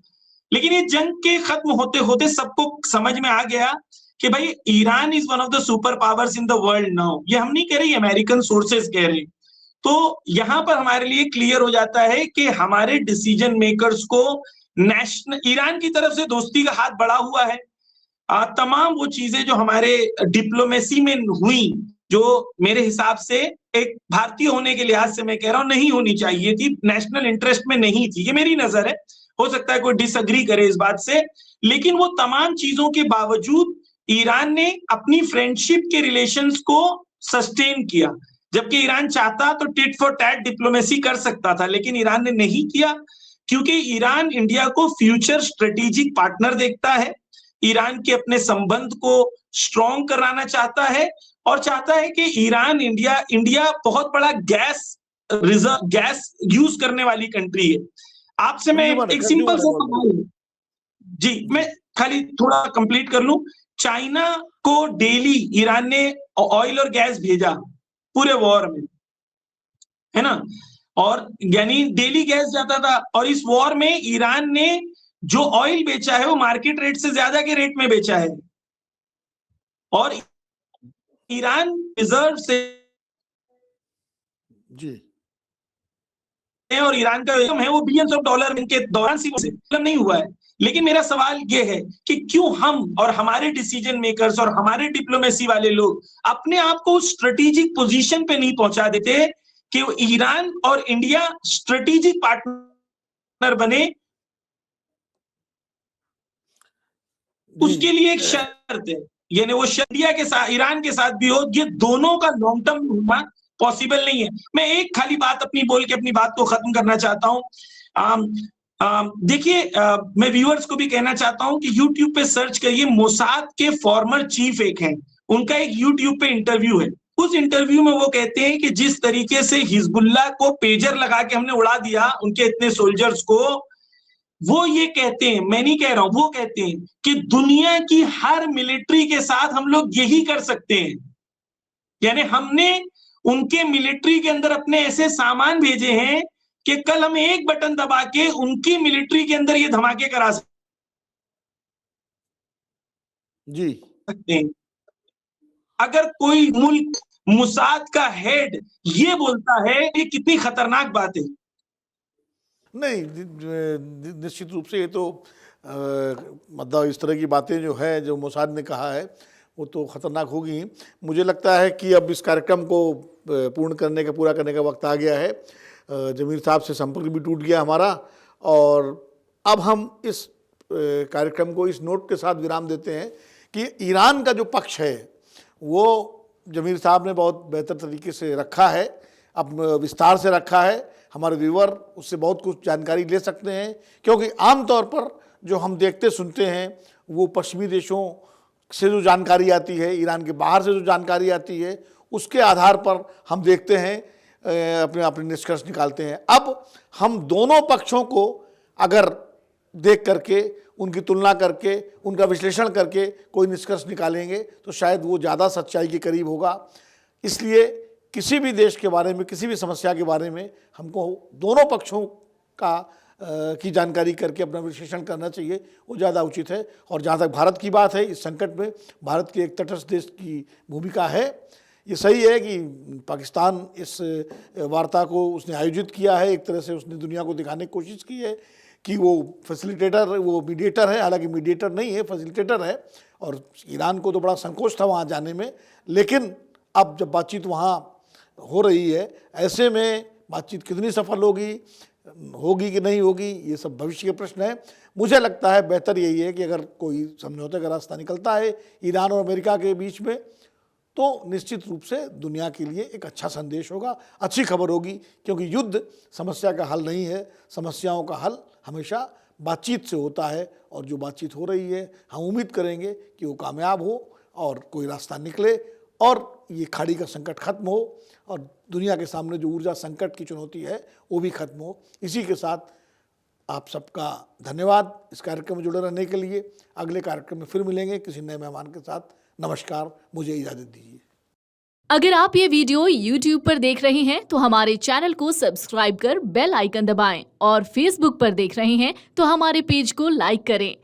लेकिन ये जंग के खत्म होते होते सबको समझ में आ गया कि भाई Iran is one of the super powers in the world now. ये हम नहीं कह रहे, अमेरिकन सोर्सेस कह रहे। तो यहां पर हमारे लिए क्लियर हो जाता है कि हमारे डिसीजन मेकर्स को नेशनल ईरान की तरफ से दोस्ती का हाथ बढ़ा हुआ है। तमाम वो चीजें जो हमारे डिप्लोमेसी में हुई, जो मेरे हिसाब से एक भारतीय होने के लिहाज से मैं कह रहा हूं नहीं होनी चाहिए थी, नेशनल इंटरेस्ट में नहीं थी, ये मेरी नजर है। हो सकता है कोई डिसएग्री करे इस बात से, लेकिन वो तमाम चीजों के बावजूद ईरान ने अपनी फ्रेंडशिप के रिलेशंस को सस्टेन किया। जबकि ईरान चाहता तो टिट फॉर टैट डिप्लोमेसी कर सकता था, लेकिन ईरान ने नहीं किया, क्योंकि ईरान इंडिया को फ्यूचर स्ट्रेटेजिक पार्टनर देखता है, ईरान के अपने संबंध को स्ट्रॉन्ग कराना चाहता है और चाहता है कि ईरान इंडिया बहुत बड़ा गैस यूज करने वाली कंट्री है। आपसे मैं एक सिंपल सा सवाल, जी मैं खाली थोड़ा कंप्लीट कर लूं। चाइना को डेली ईरान ने ऑयल और गैस भेजा पूरे वॉर में, है ना, और यानी डेली गैस जाता था, और इस वॉर में ईरान ने जो ऑयल बेचा है वो मार्केट रेट से ज्यादा के रेट में बेचा है, और ईरान रिजर्व से जी और ईरान का है वो बिलियंस ऑफ डॉलर के दौरान से नहीं हुआ है। लेकिन मेरा सवाल ये है कि क्यों हम और हमारे डिसीजन मेकर्स और हमारे डिप्लोमेसी वाले लोग अपने आप को स्ट्रेटेजिक पोजीशन पे नहीं पहुंचा देते कि ईरान और इंडिया स्ट्रेटेजिक पार्टनर बने। उसके लिए एक शर्त है, यानी वो इंडिया के साथ ईरान के साथ भी हो, ये दोनों का लॉन्ग टर्म होना पॉसिबल नहीं है। मैं एक खाली बात अपनी बोल के अपनी बात को खत्म करना चाहता हूं। देखिए, मैं व्यूअर्स को भी कहना चाहता हूं कि YouTube पे सर्च करिए, मोसाद के फॉर्मर चीफ एक हैं, उनका एक YouTube पे इंटरव्यू है। उस इंटरव्यू में वो कहते हैं कि जिस तरीके से हिजबुल्लाह को पेजर लगा के हमने उड़ा दिया, उनके इतने सोल्जर्स को, वो ये कहते हैं, मैं नहीं कह रहा हूं, वो कहते हैं कि दुनिया की हर मिलिट्री के साथ हम लोग यही कर सकते हैं। यानी हमने उनके मिलिट्री के अंदर अपने ऐसे सामान भेजे हैं कि कल हम एक बटन दबा के उनकी मिलिट्री के अंदर ये धमाके करा सकते हैं। अगर कोई मुल्क मोसाद का हेड ये बोलता है, ये कितनी खतरनाक बात है। नहीं, निश्चित रूप से ये तो मतलब इस तरह की बातें जो है जो मोसाद ने कहा है वो तो ख़तरनाक होगी। मुझे लगता है कि अब इस कार्यक्रम को पूरा करने का वक्त आ गया है। जमीर साहब से संपर्क भी टूट गया हमारा, और अब हम इस कार्यक्रम को इस नोट के साथ विराम देते हैं कि ईरान का जो पक्ष है वो जमीर साहब ने बहुत बेहतर तरीके से रखा है, अब विस्तार से रखा है। हमारे व्यूअर उससे बहुत कुछ जानकारी ले सकते हैं, क्योंकि आमतौर पर जो हम देखते सुनते हैं वो पश्चिमी देशों से जो जानकारी आती है, ईरान के बाहर से जो जानकारी आती है, उसके आधार पर हम देखते हैं, अपने निष्कर्ष निकालते हैं। अब हम दोनों पक्षों को अगर देख करके, उनकी तुलना करके, उनका विश्लेषण करके कोई निष्कर्ष निकालेंगे तो शायद वो ज़्यादा सच्चाई के करीब होगा। इसलिए किसी भी देश के बारे में, किसी भी समस्या के बारे में हमको दोनों पक्षों की जानकारी करके अपना विश्लेषण करना चाहिए, वो ज़्यादा उचित है। और जहाँ तक भारत की बात है, इस संकट में भारत के एक तटस्थ देश की भूमिका है। ये सही है कि पाकिस्तान इस वार्ता को उसने आयोजित किया है, एक तरह से उसने दुनिया को दिखाने की कोशिश की है कि वो फैसिलिटेटर, वो मीडिएटर है, हालांकि मीडिएटर नहीं है, फैसिलिटेटर है। और ईरान को तो बड़ा संकोच था वहाँ जाने में, लेकिन अब जब बातचीत वहाँ हो रही है, ऐसे में बातचीत कितनी सफल होगी कि नहीं होगी, ये सब भविष्य के प्रश्न है। मुझे लगता है बेहतर यही है कि अगर कोई समझौते का रास्ता निकलता है ईरान और अमेरिका के बीच में, तो निश्चित रूप से दुनिया के लिए एक अच्छा संदेश होगा, अच्छी खबर होगी। क्योंकि युद्ध समस्या का हल नहीं है, समस्याओं का हल हमेशा बातचीत से होता है, और जो बातचीत हो रही है हम उम्मीद करेंगे कि वो कामयाब हो और कोई रास्ता निकले और ये खाड़ी का संकट खत्म हो और दुनिया के सामने जो ऊर्जा संकट की चुनौती है वो भी खत्म हो। इसी के साथ आप सबका धन्यवाद इस कार्यक्रम में जुड़े रहने के लिए। अगले कार्यक्रम में फिर मिलेंगे किसी नए मेहमान के साथ। नमस्कार, मुझे इजाज़त दीजिए। अगर आप ये वीडियो YouTube पर देख रहे हैं तो हमारे चैनल को सब्सक्राइब कर बेल आइकन दबाएं और Facebook पर देख रहे हैं तो हमारे पेज को लाइक करें।